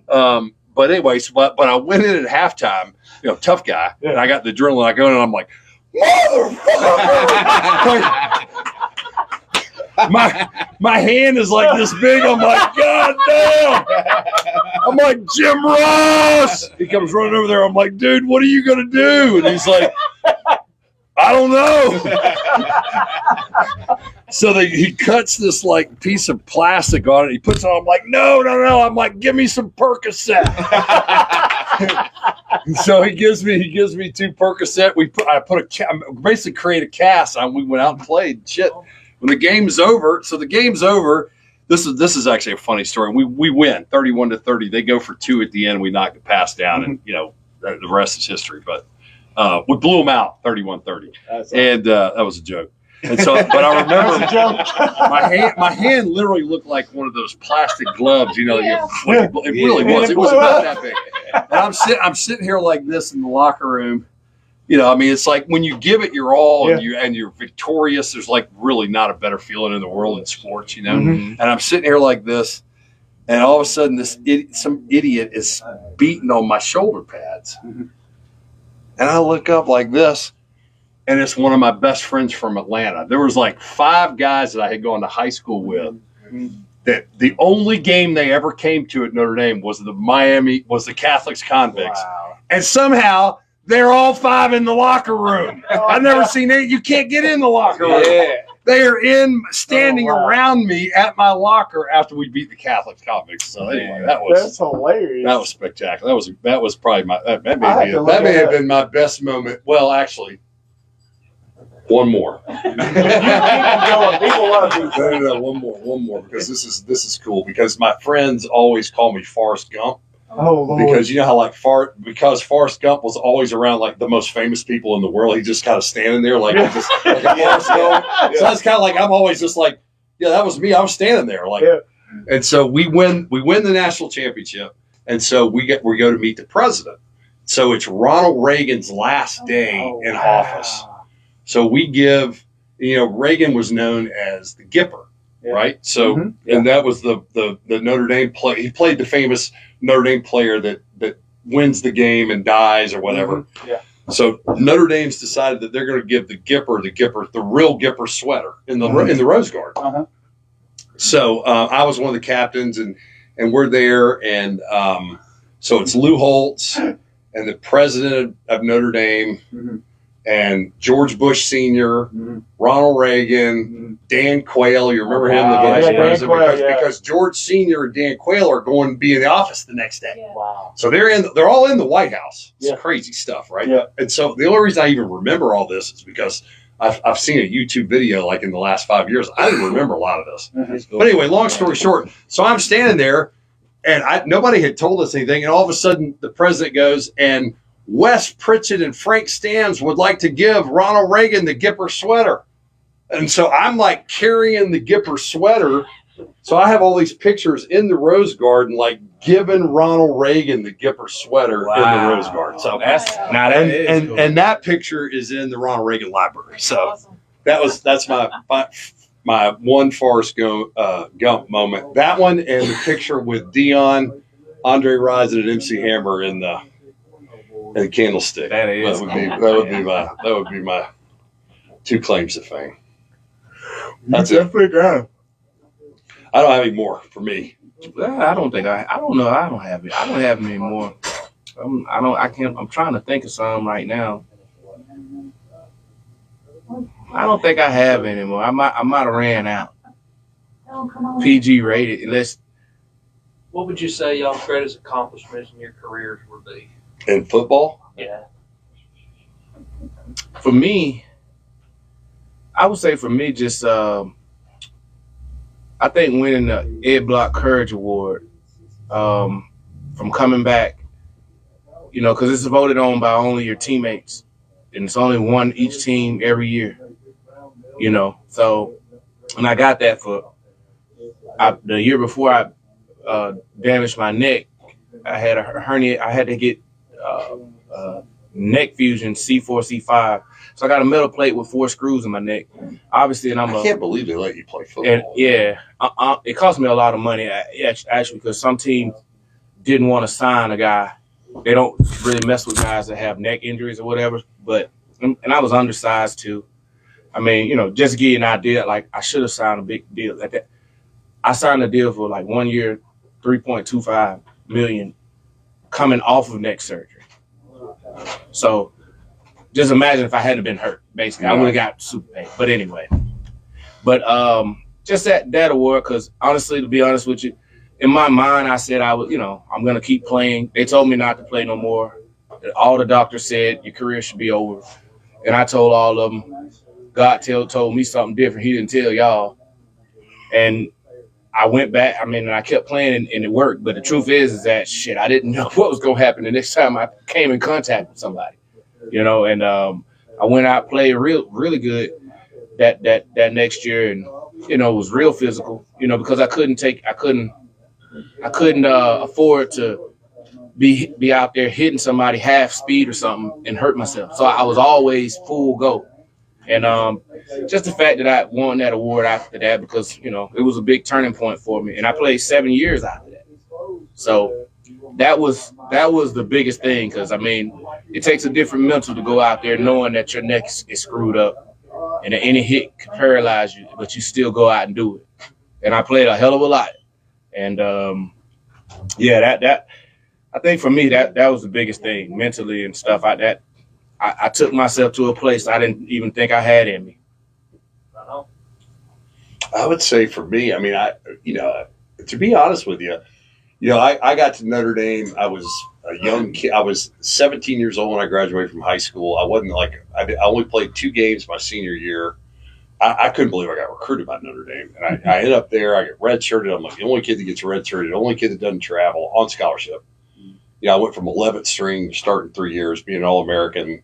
[SPEAKER 3] But anyways, but I went in at halftime. Tough guy, and I got the adrenaline. I go in and I'm like, motherfucker. My hand is like this big. I'm like, God damn. I'm like, Jim Ross. He comes running over there. I'm like, dude, what are you going to do? And he's like, I don't know. So he cuts this like piece of plastic on it. He puts it on. I'm like, no. I'm like, give me some Percocet. So he gives me 2 Percocet. I basically create a cast. We went out and played. Shit. When the game's over, This is actually a funny story. We win 31-30. They go for 2 at the end. We knock the pass down, and the rest is history. But we blew them out 31-30, and that was a joke. And so, but I remember my hand literally looked like one of those plastic gloves. It really was. It was about that big. And I'm sitting here like this in the locker room. It's like when you give it your all and you're victorious, there's like really not a better feeling in the world in sports, And I'm sitting here like this, and all of a sudden some idiot is beating on my shoulder pads. And I look up like this, and it's one of my best friends from Atlanta. There was like 5 guys that I had gone to high school with that the only game they ever came to at Notre Dame was the Catholics Convicts. Wow. And somehow they're all 5 in the locker room. I've never seen it. You can't get in the locker room. Yeah. They are standing around me at my locker after we beat the Catholic Convicts. So anyway,
[SPEAKER 1] that's hilarious.
[SPEAKER 3] That was spectacular. That was probably that may have been my best moment. Well, actually, one more. No, one more because this is cool because my friends always call me Forrest Gump. Oh, Lord. Because you know how because Forrest Gump was always around like the most famous people in the world. He just kind of standing there like a Forrest Gump. So that's kind of like I'm always just like, yeah, that was me. I was standing there like, and so we win the national championship, and so we go to meet the president. So it's Ronald Reagan's last day in office. So we give, Reagan was known as the Gipper. Yeah. Right. So, and that was the Notre Dame play. He played the famous Notre Dame player that wins the game and dies or whatever. Yeah. So Notre Dame's decided that they're going to give the real Gipper sweater in the Rose Garden. Uh-huh. So I was one of the captains, and we're there, and so it's Lou Holtz and the president of Notre Dame. Mm-hmm. And George Bush Sr., Ronald Reagan, Dan Quayle. You remember him, the vice president? Because George Sr. and Dan Quayle are going to be in the office the next day. Yeah. Wow! So they're all in the White House. It's crazy stuff, right? Yeah. And so the only reason I even remember all this is because I've seen a YouTube video like in the last 5 years. I didn't remember a lot of this. But anyway, long story short, so I'm standing there, and nobody had told us anything, and all of a sudden the president goes and Wes Pritchett and Frank Stams would like to give Ronald Reagan the Gipper sweater. And so I'm like carrying the Gipper sweater. So I have all these pictures in the Rose Garden, like giving Ronald Reagan the Gipper sweater in the Rose Garden. So and that picture is in the Ronald Reagan Library. So that's my my one Forrest Gump moment. That one and the picture with Dion, Andre Rison, and MC Hammer in the candlestick.
[SPEAKER 2] That
[SPEAKER 3] would be my two claims to fame. That's it. I don't have any more for me.
[SPEAKER 2] I don't know. I don't have it. I don't have any more. I'm trying to think of some right now. I don't think I have any more. I might have ran out. PG rated.
[SPEAKER 4] What would you say y'all's greatest accomplishments in your careers would be?
[SPEAKER 3] In football?
[SPEAKER 4] Yeah.
[SPEAKER 2] For me, I would say just I think winning the Ed Block Courage Award from coming back, because it's voted on by only your teammates, and it's only one each team every year, So, and I got that the year before I damaged my neck. I had a hernia. I had to get neck fusion C4, C5. So I got a metal plate with 4 screws in my neck. Obviously, and
[SPEAKER 3] I can't believe they let you play football.
[SPEAKER 2] And it cost me a lot of money, actually, because some teams didn't want to sign a guy. They don't really mess with guys that have neck injuries or whatever. And I was undersized too. I mean, just to give you an idea, like I should have signed a big deal like that. I signed a deal for like 1 year, $3.25 million, coming off of neck surgery. So just imagine if I hadn't been hurt, basically. I would have got super paid. But anyway. Just that award, because honestly, to be honest with you, in my mind, I said I'm going to keep playing. They told me not to play no more. All the doctors said your career should be over. And I told all of them, God told me something different. He didn't tell y'all. And I went back, and I kept playing and it worked. But the truth is that I didn't know what was going to happen the next time I came in contact with somebody, and I went out, played really good that next year. And, it was real physical, because I couldn't afford to be out there hitting somebody half speed or something and hurt myself. So I was always full go. And just the fact that I won that award after that, because, it was a big turning point for me. And I played 7 years after that. So that was the biggest thing, because, it takes a different mental to go out there knowing that your neck is screwed up and that any hit could paralyze you, but you still go out and do it. And I played a hell of a lot. And, that I think for me, that was the biggest thing mentally and stuff like that. I took myself to a place I didn't even think I had in me.
[SPEAKER 3] I would say for me, to be honest with you, I got to Notre Dame. I was a young kid. I was 17 years old when I graduated from high school. I wasn't I only played 2 games my senior year. I couldn't believe I got recruited by Notre Dame. And I ended up there. I get redshirted. I'm like the only kid that gets redshirted, the only kid that doesn't travel on scholarship. I went from 11th string, starting 3 years, being an All-American,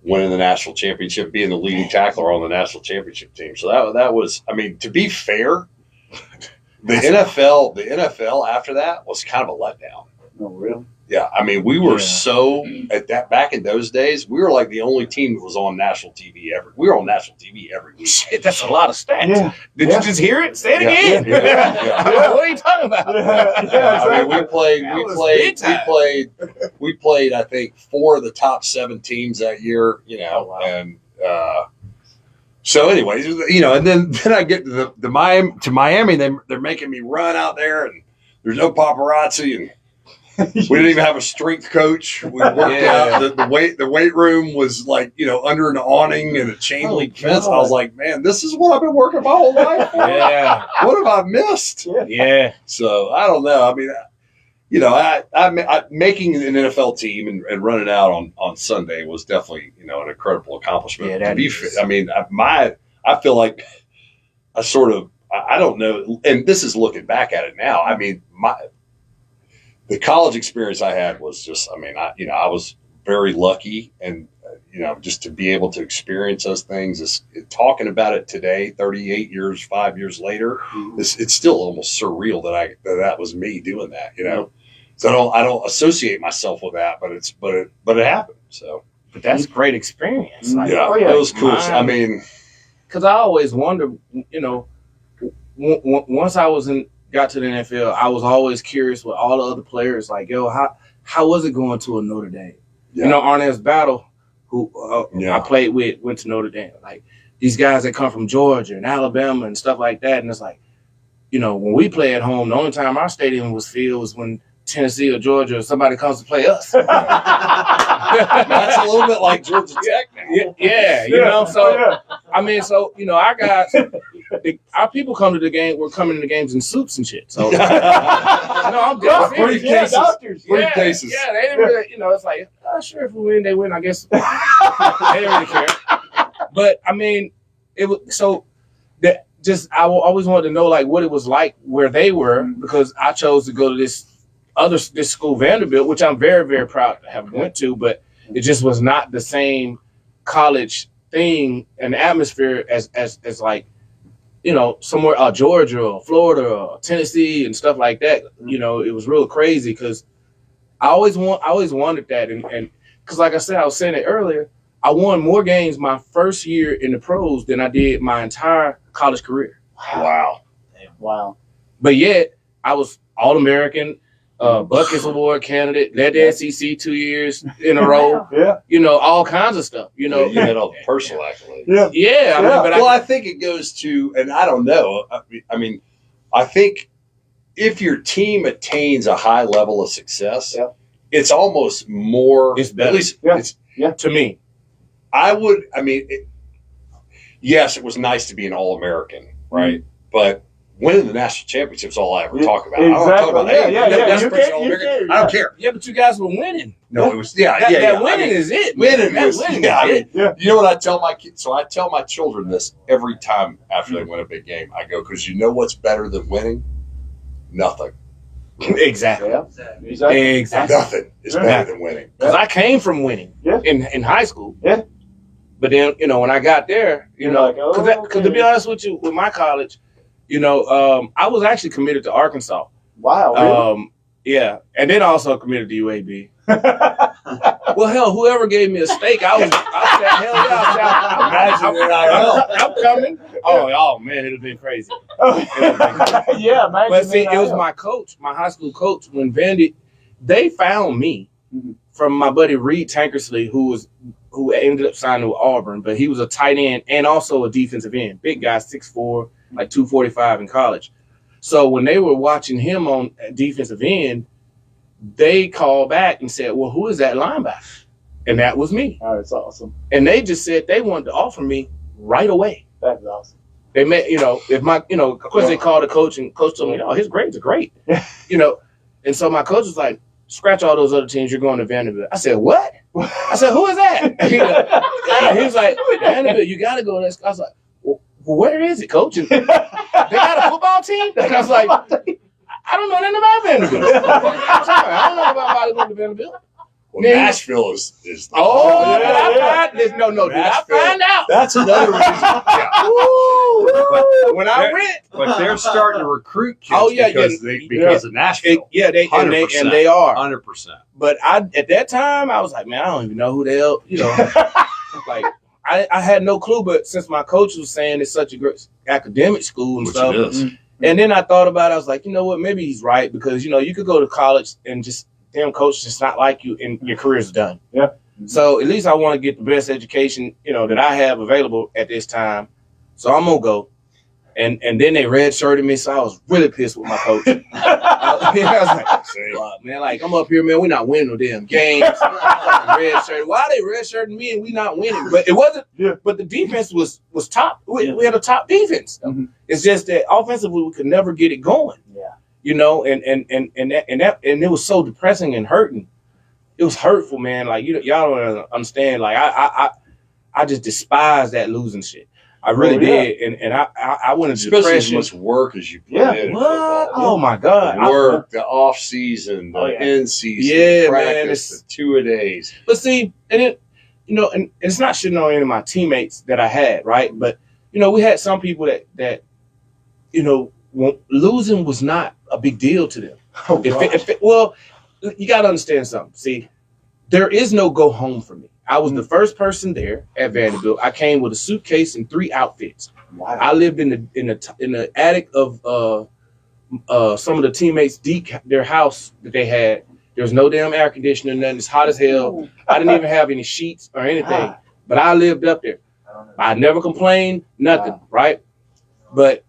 [SPEAKER 3] winning the national championship, being the leading tackler on the national championship team. So that was, to be fair, the NFL after that was kind of a letdown.
[SPEAKER 1] Oh, really?
[SPEAKER 3] Yeah, we were so at that back in those days. We were like the only team that was on national TV ever. We were on national TV every week.
[SPEAKER 2] Shit, that's a lot of stats.
[SPEAKER 1] Yeah.
[SPEAKER 2] Did you just hear it? Say it again.
[SPEAKER 3] Yeah.
[SPEAKER 2] What are you talking about?
[SPEAKER 3] We played. I think 4 of the top 7 teams that year.
[SPEAKER 2] Oh, wow.
[SPEAKER 3] And so, anyways, and then I get to Miami. They're making me run out there, and there's no paparazzi and. We didn't even have a strength coach. We worked out. The weight room was under an awning and a chain link fence. I was like, man, this is what I've been working my whole life for.
[SPEAKER 2] Yeah.
[SPEAKER 3] What have I missed?
[SPEAKER 2] Yeah.
[SPEAKER 3] So I don't know. I making an NFL team and running out on Sunday was definitely an incredible accomplishment.
[SPEAKER 2] Yeah, that is.
[SPEAKER 3] I feel like I don't know, and this is looking back at it now. The college experience I had was just, I was very lucky, and, just to be able to experience those things, talking about it today, 38 years, 5 years later, it's still almost surreal that was me doing that, So I don't associate myself with that, but it happened. So,
[SPEAKER 2] but that's a great experience.
[SPEAKER 3] it was cool.
[SPEAKER 2] because I always wondered, once I got to the NFL, I was always curious with all the other players, like, yo, how was it going to a Notre Dame?
[SPEAKER 3] Yeah.
[SPEAKER 2] Arnaz Battle, who I played with, went to Notre Dame. Like, these guys that come from Georgia and Alabama and stuff like that. And it's like, when we play at home, the only time our stadium was filled was when Tennessee or Georgia or somebody comes to play us.
[SPEAKER 3] That's a little bit like Georgia Tech now.
[SPEAKER 2] Yeah. So, I mean, our guys, our people come to the game, we're coming to the games in suits and shit. So, I'm dead serious.
[SPEAKER 3] Briefcases.
[SPEAKER 2] Yeah, they didn't really, it's like, sure, if we win, they win, I guess. They didn't really care. But, I mean, it was, so, that just, I always wanted to know, like, what it was like where they were, because I chose to go to this school, Vanderbilt, which I'm very, very proud to have went to, but it just was not the same college thing and atmosphere as like, somewhere Georgia or Florida or Tennessee and stuff like that. It was real crazy because I always wondered that, and because like I said, I was saying it earlier, I won more games my first year in the pros than I did my entire college career.
[SPEAKER 3] Wow.
[SPEAKER 2] But yet I was All-American, Buckets Award candidate, led the SEC 2 years in a row. All kinds of stuff.
[SPEAKER 3] You had all the personal accolades.
[SPEAKER 2] I
[SPEAKER 3] think it goes to, and I don't know. I mean, I think if your team attains a high level of success, it's almost more.
[SPEAKER 2] It's better.
[SPEAKER 3] At least,
[SPEAKER 2] to me.
[SPEAKER 3] Yes, it was nice to be an All-American, right? But winning the national championship is all I ever talk about.
[SPEAKER 1] Exactly.
[SPEAKER 3] I don't talk about
[SPEAKER 1] I
[SPEAKER 3] don't care.
[SPEAKER 2] Yeah, but you guys were winning.
[SPEAKER 3] No, it was
[SPEAKER 2] winning is it.
[SPEAKER 3] Winning
[SPEAKER 2] That
[SPEAKER 3] was
[SPEAKER 2] winning
[SPEAKER 3] it.
[SPEAKER 2] is it.
[SPEAKER 3] You know what I tell my kids? So I tell my children this every time after they win a big game. I go, because you know what's better than winning? Nothing.
[SPEAKER 2] Exactly.
[SPEAKER 3] Nothing is better than winning.
[SPEAKER 2] Because I came from winning in high school.
[SPEAKER 1] Yeah.
[SPEAKER 2] But then, when I got there, because to be honest with you, with my college, I was actually committed to Arkansas.
[SPEAKER 1] Wow.
[SPEAKER 2] Really? And then also committed to UAB. Well, hell, whoever gave me a steak, I said, hell yeah, I'm coming. Oh man, it'd have been crazy.
[SPEAKER 1] Imagine.
[SPEAKER 2] But see, it was my coach, my high school coach, when Vandy, they found me from my buddy Reed Tankersley, who ended up signing with Auburn, but he was a tight end and also a defensive end. Big guy, 6'4", like 245 in college. So when they were watching him on defensive end, they called back and said, well, who is that linebacker? And that was me.
[SPEAKER 1] Oh, that's awesome.
[SPEAKER 2] And they just said they wanted to offer me right away.
[SPEAKER 1] That's awesome.
[SPEAKER 2] They met, of course they called the coach and coach told me, his grades are great. And so my coach was like, scratch all those other teams, you're going to Vanderbilt. I said, what? I said, who is that? He was like, Vanderbilt, you got to go to this. I was like, well, where is it, coach? And they got a football team? And I was like, I don't know nothing about Vanderbilt. I don't know about going to Vanderbilt.
[SPEAKER 3] Well, Nashville is
[SPEAKER 2] did I find out?
[SPEAKER 3] That's another reason.
[SPEAKER 2] When I went.
[SPEAKER 3] But they're starting to recruit kids because of Nashville.
[SPEAKER 2] And they are.
[SPEAKER 3] 100%.
[SPEAKER 2] But at that time, I was like, man, I don't even know who the hell, like, I had no clue. But since my coach was saying it's such a great academic school and stuff.
[SPEAKER 3] It is.
[SPEAKER 2] And then I thought about it. I was like, you know what? Maybe he's right because, you could go to college and just damn coach just not like you and your career's done.
[SPEAKER 1] Yeah.
[SPEAKER 2] So at least I want to get the best education, that I have available at this time. So I'm going to go. And then they redshirted me, so I was really pissed with my coach. I was like, fuck, man, like, I'm up here, man, we're not winning no damn games. Redshirted. Why are they redshirting me and we not winning? But it wasn't, but the defense was top. We had a top defense.
[SPEAKER 1] Mm-hmm.
[SPEAKER 2] It's just that offensively we could never get it going. And it was so depressing and hurting. It was hurtful, man. Like, y'all don't understand. Like, I just despise that losing shit. I really did, and I went into
[SPEAKER 3] depression.
[SPEAKER 2] Especially
[SPEAKER 3] as much work as you put in.
[SPEAKER 2] What? Oh my God!
[SPEAKER 3] The work, the off season, the in season, the practice, the 2-a-days.
[SPEAKER 2] But see, and and it's not shitting on any of my teammates that I had, right? But we had some people that losing was not a big deal to them. Well, you got to understand something. See, there is no go home for me. I was the first person there at Vanderbilt. I came with a suitcase and 3 outfits.
[SPEAKER 1] Wow.
[SPEAKER 2] I lived in the attic of some of the teammates' their house that they had. There was no damn air conditioner, nothing. It's hot as hell. I didn't even have any sheets or anything, but I lived up there. I never complained, nothing, right? But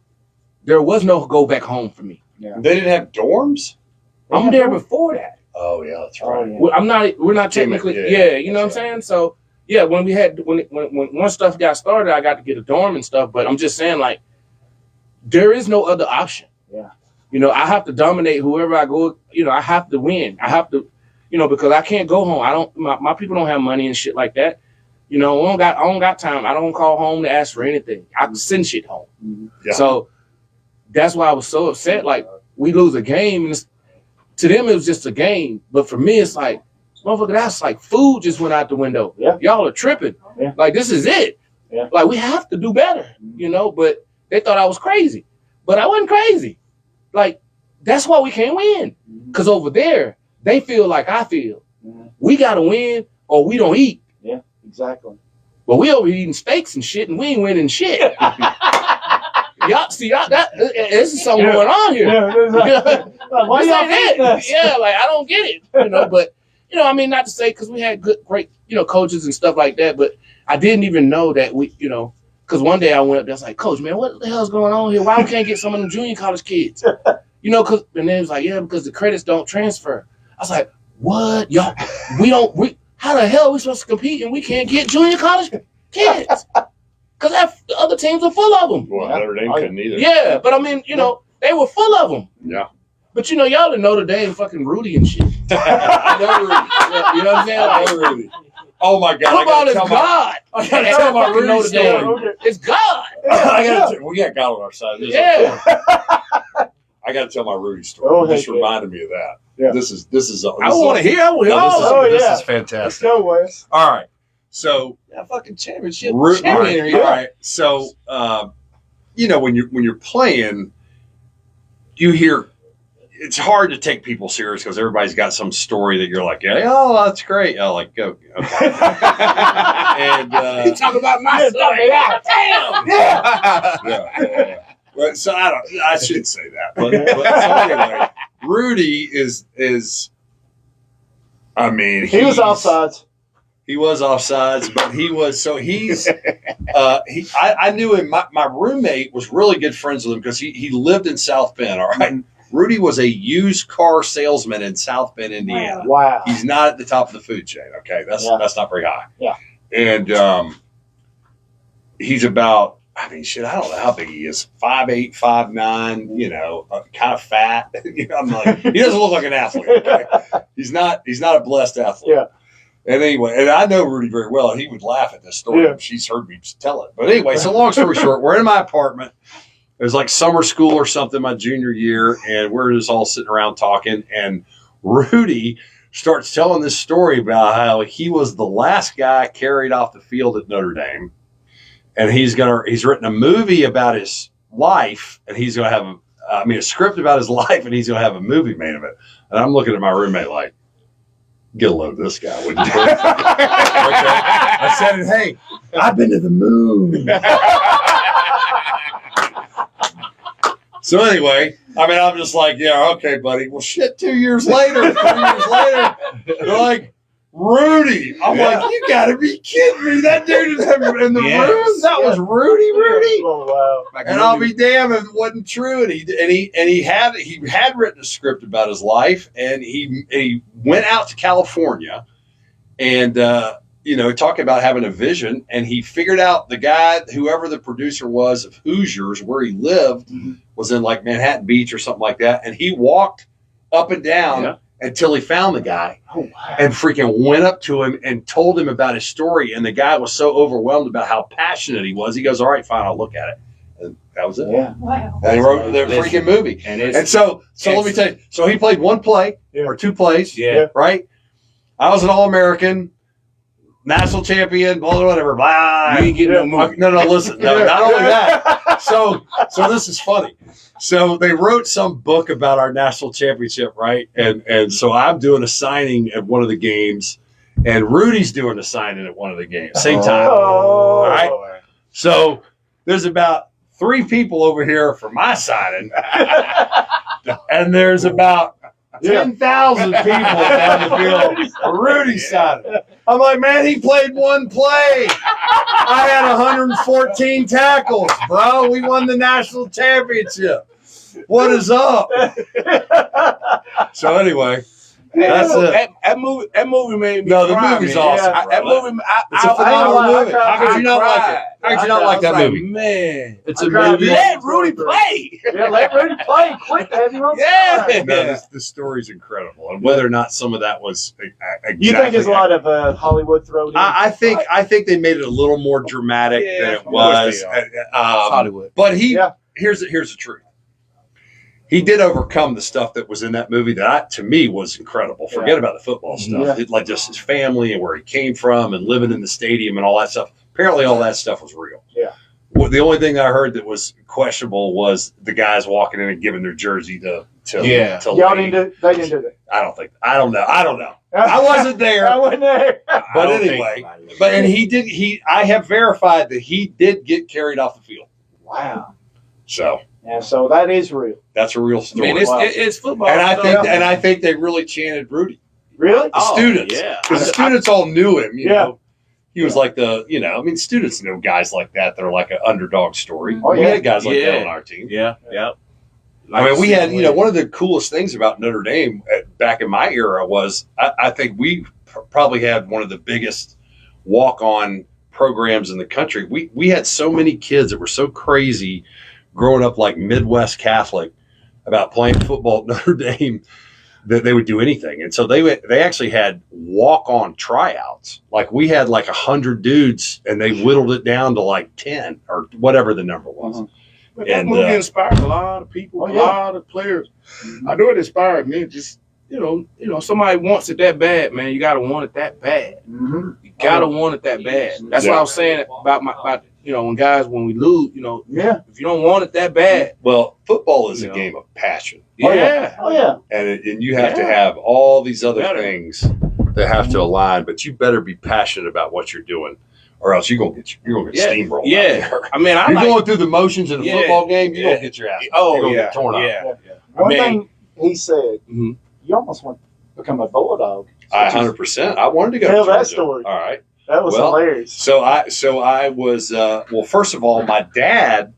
[SPEAKER 2] there was no go back home for me.
[SPEAKER 1] Yeah.
[SPEAKER 3] They didn't have dorms?
[SPEAKER 2] I'm there before that.
[SPEAKER 3] Oh, yeah, that's right.
[SPEAKER 2] We're not technically, you know what I'm saying? So, yeah, when once stuff got started, I got to get a dorm and stuff, but I'm just saying, like, there is no other option.
[SPEAKER 1] Yeah.
[SPEAKER 2] You know, I have to dominate whoever I go, you know, I have to win. I have to, you know, because I can't go home. My people don't have money and shit like that. You know, I don't got time. I don't call home to ask for anything. I can send shit home.
[SPEAKER 3] Yeah.
[SPEAKER 2] So that's why I was so upset. Like, we lose a game, and to them it was just a game. But for me, it's like, motherfucker, that's like food just went out the window.
[SPEAKER 1] Yeah.
[SPEAKER 2] Y'all are tripping.
[SPEAKER 1] Yeah.
[SPEAKER 2] Like, this is it.
[SPEAKER 1] Yeah.
[SPEAKER 2] Like, we have to do better, you know? But they thought I was crazy. But I wasn't crazy. Like, that's why we can't win. Because over there, they feel like I feel. We got to win or we don't eat.
[SPEAKER 1] Yeah, exactly.
[SPEAKER 2] But we over here eating steaks and shit, and we ain't winning shit. This is something going on here.
[SPEAKER 1] Why y'all think this?
[SPEAKER 2] Yeah, like, I don't get it, you know. But, you know, I mean, not to say, because we had great, you know, coaches and stuff like that, but I didn't even know that we, you know, because one day I went up there, I was like, Coach, man, what the hell's going on here? Why we can't get some of them junior college kids? You know, and then it was like, yeah, because the credits don't transfer. I was like, what? Y'all, how the hell are we supposed to compete and we can't get junior college kids? Because the other teams are full of them.
[SPEAKER 3] Well, Notre Dame couldn't either.
[SPEAKER 2] Yeah, but I mean, you know, they were full of them.
[SPEAKER 3] Yeah.
[SPEAKER 2] But, you know, y'all didn't Notre Dame fucking Rudy and shit. I know Rudy. You know what I'm saying? Like,
[SPEAKER 3] Rudy. Oh, my God.
[SPEAKER 2] Football is God.
[SPEAKER 3] I got to tell my Rudy
[SPEAKER 2] Notre Dame.
[SPEAKER 3] story.
[SPEAKER 2] It's God.
[SPEAKER 3] We got God on our side.
[SPEAKER 2] Yeah.
[SPEAKER 3] I got to tell my Rudy story. This reminded me of that.
[SPEAKER 1] Yeah.
[SPEAKER 3] This is.
[SPEAKER 2] I want to hear.
[SPEAKER 3] This is fantastic.
[SPEAKER 1] Let's go, Wes.
[SPEAKER 3] All right. So
[SPEAKER 2] fucking championship.
[SPEAKER 3] all right. So you know, when you're playing, you hear. It's hard to take people serious because everybody's got some story that you're like, yeah, oh, that's great. Oh, like, go. Okay. And
[SPEAKER 2] you talk about my story. Damn.
[SPEAKER 3] Yeah. But so I shouldn't say that. But so anyway, Rudy is. I mean,
[SPEAKER 1] he was offsides.
[SPEAKER 3] He was offsides, but he was. So he's. I knew him. My roommate was really good friends with him because he lived in South Bend. All right. Rudy was a used car salesman in South Bend, Indiana.
[SPEAKER 1] Wow.
[SPEAKER 3] He's not at the top of the food chain. Okay, that's not very high.
[SPEAKER 1] Yeah.
[SPEAKER 3] And he's about. I mean, shit. I don't know how big he is. 5'8", 5'9". You know, kind of fat. I'm like, he doesn't look like an athlete. Okay? He's not a blessed athlete.
[SPEAKER 1] Yeah.
[SPEAKER 3] And anyway, and I know Rudy very well, and he would laugh at this story.
[SPEAKER 1] Yeah.
[SPEAKER 3] She's heard me tell it. But anyway, so long story short, we're in my apartment. It was like summer school or something my junior year, and we're just all sitting around talking, and Rudy starts telling this story about how he was the last guy carried off the field at Notre Dame, and he's written a movie about his life, and he's going to have a script about his life, and he's going to have a movie made of it. And I'm looking at my roommate like, get a load of this guy, would you? I said, hey, I've been to the moon. So anyway, I mean, I'm just like, yeah, okay, buddy. Well, shit, 2 years later, 3 years later, they're like, Rudy. I'm like, you got to be kidding me. That dude in the room, that was Rudy.
[SPEAKER 1] Oh, wow.
[SPEAKER 3] And I'll be damned if it wasn't true. And he had written a script about his life, and he went out to California, and talking about having a vision, and he figured out the guy, whoever the producer was of Hoosiers, where he lived, was in like Manhattan Beach or something like that, and he walked up and down until he found the guy.
[SPEAKER 1] Oh, wow.
[SPEAKER 3] And freaking went up to him and told him about his story. And the guy was so overwhelmed about how passionate he was. He goes, all right, fine, I'll look at it. And that was it.
[SPEAKER 1] Yeah.
[SPEAKER 5] Wow.
[SPEAKER 3] And he wrote the freaking movie. And so let me tell you. So he played one play or two plays.
[SPEAKER 2] Yeah.
[SPEAKER 3] Right? I was an All-American, national champion, whatever. Blah.
[SPEAKER 2] You ain't getting no movie.
[SPEAKER 3] No, listen. No, not only that. So this is funny. So they wrote some book about our national championship, right? And so I'm doing a signing at one of the games, and Rudy's doing the signing at one of the games, same time.
[SPEAKER 1] Oh.
[SPEAKER 3] All right. So there's about 3 people over here for my signing, and there's about 10,000 people down the field for Rudy's signing. I'm like, man, he played one play. I had 114 tackles, bro. We won the national championship. What is up? So anyway, that's it.
[SPEAKER 2] That movie made me
[SPEAKER 3] No, the
[SPEAKER 2] cry,
[SPEAKER 3] movie's
[SPEAKER 2] man.
[SPEAKER 3] awesome.
[SPEAKER 2] Yeah, that movie,
[SPEAKER 3] It's a phenomenal movie. How could you not like it? How could you not like that movie?
[SPEAKER 2] Man,
[SPEAKER 3] It's a movie.
[SPEAKER 2] let Rudy play.
[SPEAKER 1] Yeah, let Rudy play. Quick, have you on
[SPEAKER 2] Yeah.
[SPEAKER 1] side.
[SPEAKER 3] No, this story's incredible, and whether or not some of that was exactly.
[SPEAKER 1] You think it's a lot of Hollywood thrown in?
[SPEAKER 3] I think they made it a little more dramatic than it was.
[SPEAKER 2] Hollywood.
[SPEAKER 3] But
[SPEAKER 1] Yeah.
[SPEAKER 3] here's the truth. He did overcome the stuff that was in that movie that to me was incredible. Forget about the football stuff.
[SPEAKER 1] Yeah.
[SPEAKER 3] Like just his family and where he came from and living in the stadium and all that stuff. Apparently all that stuff was real.
[SPEAKER 1] Yeah.
[SPEAKER 3] Well, the only thing I heard that was questionable was the guys walking in and giving their jersey to
[SPEAKER 1] Y'all
[SPEAKER 3] Lane.
[SPEAKER 1] they didn't do that.
[SPEAKER 3] I don't know. I wasn't there.
[SPEAKER 1] I wasn't there.
[SPEAKER 3] But anyway, I have verified that he did get carried off the field.
[SPEAKER 1] Wow.
[SPEAKER 3] So
[SPEAKER 1] Yeah, so that is real.
[SPEAKER 3] that's a real
[SPEAKER 2] I
[SPEAKER 3] story.
[SPEAKER 2] mean, it's football.
[SPEAKER 3] and
[SPEAKER 2] stuff.
[SPEAKER 3] I think they really chanted Rudy.
[SPEAKER 1] Really?
[SPEAKER 3] The students.
[SPEAKER 2] yeah.
[SPEAKER 3] Because the students all knew him, you
[SPEAKER 1] Yeah.
[SPEAKER 3] know. He was like students know guys like that. They're like an underdog story.
[SPEAKER 1] Oh,
[SPEAKER 3] We
[SPEAKER 1] yeah.
[SPEAKER 3] had guys like that
[SPEAKER 2] Yeah.
[SPEAKER 3] on our team.
[SPEAKER 2] Yeah.
[SPEAKER 3] I mean, we had, one of the coolest things about Notre Dame back in my era was I think we probably had one of the biggest walk-on programs in the country. We had so many kids that were so crazy growing up like Midwest Catholic about playing football at Notre Dame that they would do anything. And so they actually had walk-on tryouts. Like we had like 100 dudes and they whittled it down to like 10 or whatever the number was.
[SPEAKER 5] But that
[SPEAKER 3] And,
[SPEAKER 5] movie inspired a lot of people, a lot of players. I know it inspired me. Just
[SPEAKER 2] Somebody wants it that bad, man. You gotta want it that bad.
[SPEAKER 1] Mm-hmm.
[SPEAKER 2] You gotta want it that bad. That's what I was saying about when we lose.
[SPEAKER 1] Yeah.
[SPEAKER 2] If you don't want it that bad,
[SPEAKER 3] Well, football is a
[SPEAKER 2] Yeah.
[SPEAKER 3] game of passion.
[SPEAKER 2] yeah.
[SPEAKER 1] Oh, yeah.
[SPEAKER 3] And you have to
[SPEAKER 2] Yeah.
[SPEAKER 3] have all these other
[SPEAKER 2] Better.
[SPEAKER 3] things that have to align, but you better be passionate about what you're doing, or else you're gonna get steamrolled. out
[SPEAKER 2] Yeah.
[SPEAKER 3] there.
[SPEAKER 2] I mean,
[SPEAKER 3] You're going through the motions in a
[SPEAKER 2] Yeah.
[SPEAKER 3] football game. You're
[SPEAKER 2] Yeah.
[SPEAKER 3] gonna get your ass.
[SPEAKER 2] Oh,
[SPEAKER 3] you're gonna
[SPEAKER 2] yeah.
[SPEAKER 3] get torn up.
[SPEAKER 2] Yeah.
[SPEAKER 1] One
[SPEAKER 2] mean-
[SPEAKER 1] thing he said,
[SPEAKER 2] Mhm.
[SPEAKER 1] you almost want to become a bulldog.
[SPEAKER 3] 100%. I wanted to go.
[SPEAKER 1] Tell
[SPEAKER 3] to
[SPEAKER 1] that
[SPEAKER 3] Georgia.
[SPEAKER 1] story.
[SPEAKER 3] All right.
[SPEAKER 1] That was
[SPEAKER 3] Well,
[SPEAKER 1] hilarious.
[SPEAKER 3] So I was well. First of all, my dad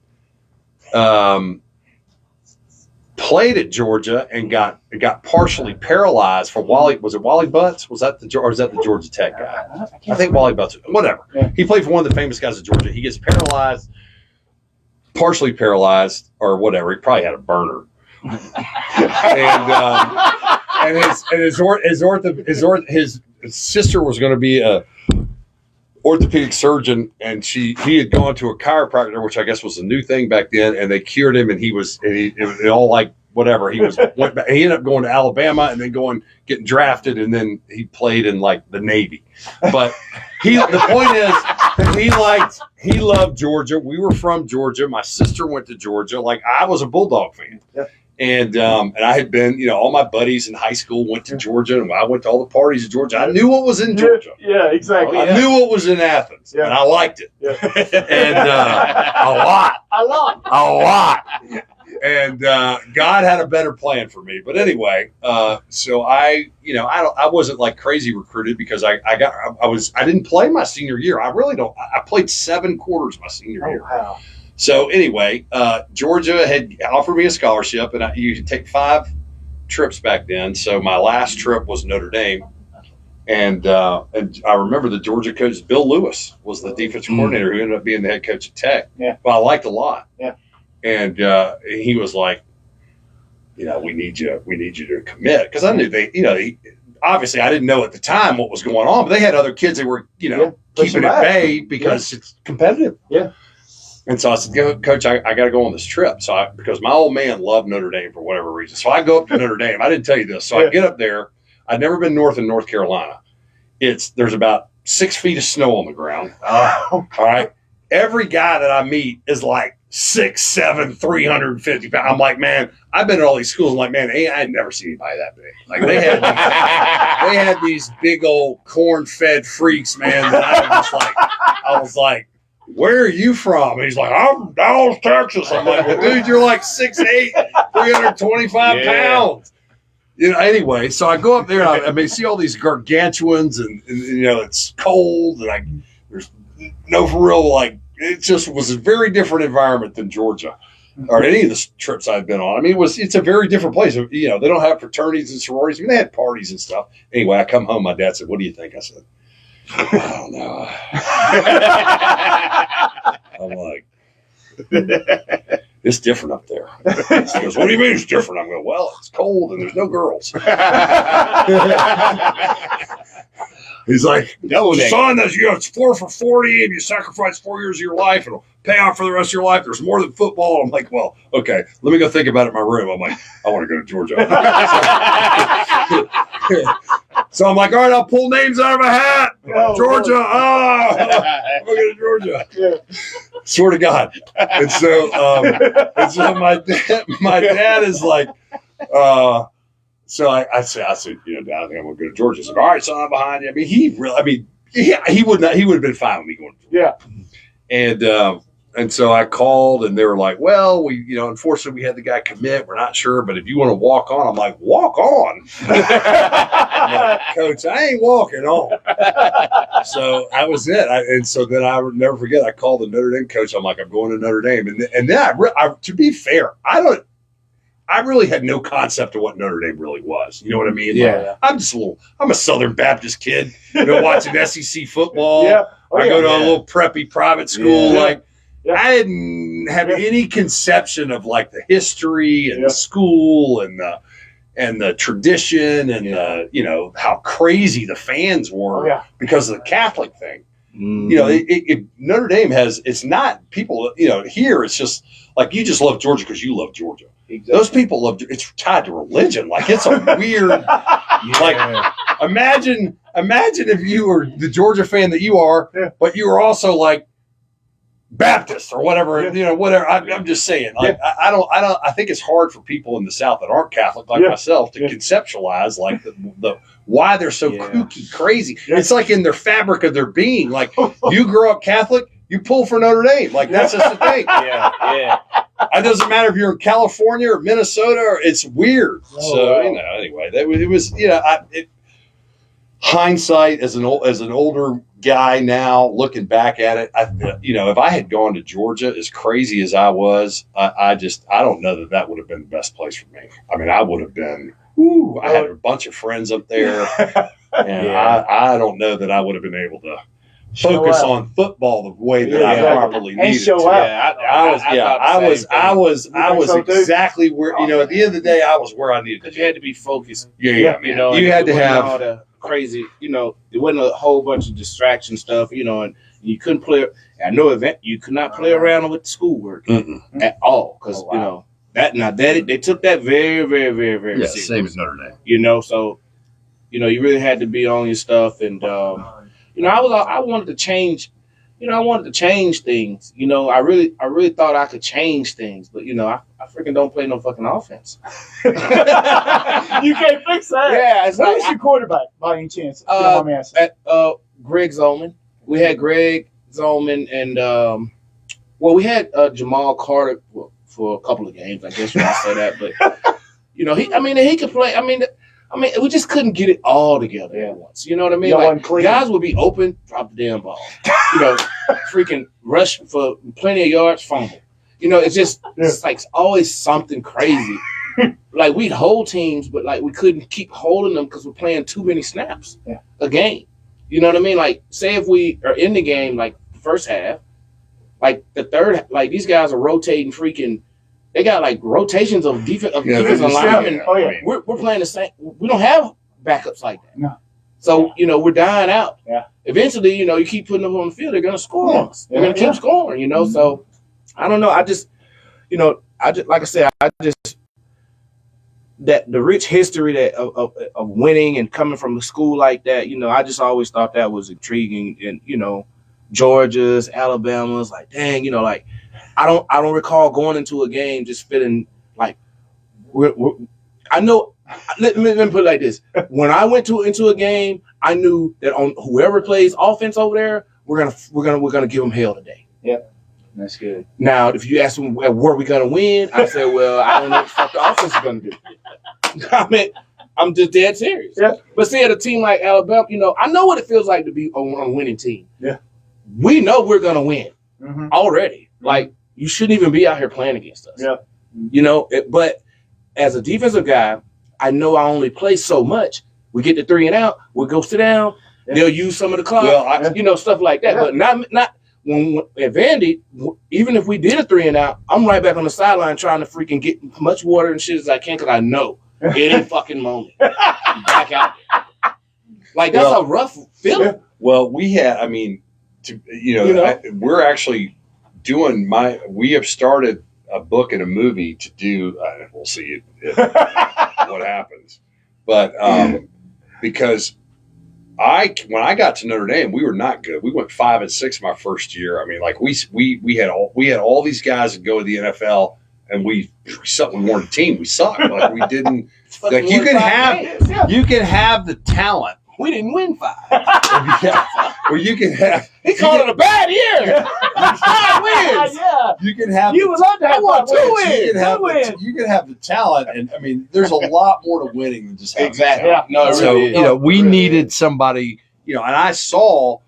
[SPEAKER 3] played at Georgia and got partially paralyzed from Wally. Was it Wally Butts? Was that the Georgia Tech guy? I think Wally Butts. Whatever.
[SPEAKER 1] Yeah.
[SPEAKER 3] He played for one of the famous guys at Georgia. He gets paralyzed, partially paralyzed, or whatever. He probably had a burner. His sister was going to be a orthopedic surgeon, and he had gone to a chiropractor, which I guess was a new thing back then, and they cured him, and it was all like whatever. He ended up going to Alabama and then getting drafted, and then he played in like the Navy. But the point is he loved Georgia. We were from Georgia. My sister went to Georgia. Like I was a Bulldog fan.
[SPEAKER 1] Yeah.
[SPEAKER 3] And I had been, all my buddies in high school went to Georgia, and I went to all the parties in Georgia. I knew what was in Georgia.
[SPEAKER 1] Yeah, exactly.
[SPEAKER 3] I knew what was in Athens,
[SPEAKER 1] Yeah.
[SPEAKER 3] and I liked it.
[SPEAKER 1] Yeah.
[SPEAKER 3] And a lot.
[SPEAKER 1] I love it.
[SPEAKER 3] A lot. And God had a better plan for me. But anyway, so I wasn't like crazy recruited because I didn't play my senior year. I really don't. I played 7 quarters my senior year.
[SPEAKER 1] Oh, wow.
[SPEAKER 3] So anyway, Georgia had offered me a scholarship, and you could take 5 trips back then. So my last trip was Notre Dame, and I remember the Georgia coach Bill Lewis was the defensive coordinator who ended up being the head coach at Tech.
[SPEAKER 1] Yeah.
[SPEAKER 3] Well, I liked a lot.
[SPEAKER 1] Yeah.
[SPEAKER 3] And he was like, we need you to commit, because I knew obviously I didn't know at the time what was going on, but they had other kids that were keeping at bay because it's competitive.
[SPEAKER 1] Yeah.
[SPEAKER 3] And so I said, Coach, I got to go on this trip. So because my old man loved Notre Dame for whatever reason. So I go up to Notre Dame. I didn't tell you this. So I get up there. I'd never been north in North Carolina. There's about 6 feet of snow on the ground.
[SPEAKER 1] Oh,
[SPEAKER 3] All right. Every guy that I meet is like 6'7", 350 pounds. I'm like, man, I've been at all these schools. I'm like, man, I ain't never seen anybody that big. Like they had these big old corn-fed freaks, man. That I was like, where are you from? And he's like, I'm Dallas, Texas. I'm like, well, dude, you're like 6'8", 325 pounds. You know, anyway, so I go up there and I see all these gargantuans and you know, it's cold and there's no for real, like, it just was a very different environment than Georgia or any of the trips I've been on. I mean, it's a very different place. You know, they don't have fraternities and sororities. I mean, they had parties and stuff. Anyway, I come home, my dad said, what do you think? I said, I don't know. I'm like, it's different up there. He goes, what do you mean it's different? I'm going, well, it's cold and there's no girls. He's like, son, it's 4 for 40 and you sacrifice 4 years of your life and it'll pay off for the rest of your life. There's more than football. I'm like, well, okay, let me go think about it in my room. I'm like, I want to go to Georgia. So I'm like, all right, I'll pull names out of my hat. Georgia. I'm going to Georgia. Yeah. Swear to God. And so my dad is like, so I said, you know, Dad, I think I'm going to go to Georgia. He said, all right, son, I'm behind you. I mean, he would have been fine with me going to Georgia. Yeah. And so I called and they were like, well, unfortunately we had the guy commit. We're not sure, but if you want to walk on, I'm like, walk on? I'm like, Coach, I ain't walking on. So I was it. And so then I would never forget, I called the Notre Dame coach. I'm like, I'm going to Notre Dame. And then I to be fair, I really had no concept of what Notre Dame really was. You know what I mean?
[SPEAKER 2] Yeah.
[SPEAKER 3] Like, I'm a Southern Baptist kid, watching SEC football. Yeah. I go to a little preppy private school. Yeah. I didn't have any conception of like the history and the school and the tradition and how crazy the fans were because of the Catholic thing. Mm-hmm. You know, Notre Dame it's not people, here it's just like you just love Georgia because you love Georgia. Exactly. Those people love it's tied to religion. Like it's a weird like imagine if you were the Georgia fan that you are, but you were also like Baptist or whatever, whatever. I'm just saying, like, I think it's hard for people in the South that aren't Catholic like myself to conceptualize like the why they're so kooky, crazy. It's like in their fabric of their being. Like you grow up Catholic, you pull for Notre Dame. Like that's just the thing. Yeah. It doesn't matter if you're in California or Minnesota. It's weird. Anyway, it was hindsight as an older guy now looking back at it, if I had gone to Georgia as crazy as I was, I don't know that would have been the best place for me. I mean, I would have been. I had a bunch of friends up there, and I don't know that I would have been able to focus on football the way that I properly needed to. I was exactly where at the end of the day I was where I needed to be.
[SPEAKER 2] You had to be focused.
[SPEAKER 3] Yeah. You had to have
[SPEAKER 2] all the crazy. It wasn't a whole bunch of distraction stuff. And you couldn't play. At no event, you could not play around with schoolwork at all because they took that very, very, very, very serious.
[SPEAKER 3] Same as Notre Dame.
[SPEAKER 2] So you really had to be on your stuff and. I wanted to change. I wanted to change things. I really thought I could change things, but I freaking don't play no fucking offense.
[SPEAKER 1] You can't fix that.
[SPEAKER 2] Yeah, it's
[SPEAKER 1] who's your quarterback by any chance?
[SPEAKER 2] Greg Zolman. We had Greg Zolman, and we had Jamal Carter for a couple of games. I guess when I say that, but he could play. I mean, we just couldn't get it all together at once. You know what I mean? Guys would be open, drop the damn ball. Freaking rush for plenty of yards, fumble. It's like always something crazy. Like we'd hold teams, but like we couldn't keep holding them because we're playing too many snaps a game. You know what I mean? Like say if we are in the game like the first half, like the third, like these guys are rotating freaking. They got like rotations of defensive linemen. We're playing the same. We don't have backups like that. No. So we're dying out. Yeah. Eventually, you keep putting them on the field, they're gonna score on us. They're gonna keep scoring. Mm-hmm. So I don't know. I just like I said, that the rich history of winning and coming from a school like that. I just always thought that was intriguing. And Georgia's, Alabama's, like dang, like. I don't recall going into a game just feeling like I know. Let me put it like this: when I went into a game, I knew that on whoever plays offense over there, we're gonna give them hell today.
[SPEAKER 1] Yep, that's good.
[SPEAKER 2] Now, if you ask them were we gonna win, I say, well, I don't know what the fuck the offense is gonna do. I mean, I'm just dead serious.
[SPEAKER 1] Yeah.
[SPEAKER 2] But see, at a team like Alabama, I know what it feels like to be on a winning team.
[SPEAKER 1] Yeah.
[SPEAKER 2] We know we're gonna win already.
[SPEAKER 1] Mm-hmm.
[SPEAKER 2] Like, you shouldn't even be out here playing against us.
[SPEAKER 1] Yeah.
[SPEAKER 2] But as a defensive guy, I know I only play so much. We get the 3 and out, we'll go sit down. Yeah. They'll use some of the clock, stuff like that. Yeah. But not when at Vandy, even if we did a 3 and out, I'm right back on the sideline trying to freaking get as much water and shit as I can because I know any fucking moment back out there. Like, that's a rough feeling.
[SPEAKER 3] Well, we had, we're actually doing we have started a book and a movie to do, we'll see what happens. But because when I got to Notre Dame, we were not good. We went 5-6 my first year. I mean, like we had all these guys that go to the NFL, and we weren't a team. We sucked. Like, we didn't. Like, you can have the talent.
[SPEAKER 2] We didn't win 5.
[SPEAKER 3] Well, you can have.
[SPEAKER 2] He called it a bad year. 5 wins.
[SPEAKER 1] Yeah.
[SPEAKER 3] You can have.
[SPEAKER 1] You would love to have
[SPEAKER 2] 2 wins.
[SPEAKER 3] You can have the talent, and I mean, there's a lot more to winning than just having
[SPEAKER 2] exactly.
[SPEAKER 3] talent.
[SPEAKER 2] Yeah. No, it
[SPEAKER 3] So
[SPEAKER 2] really is.
[SPEAKER 3] we needed somebody. And I saw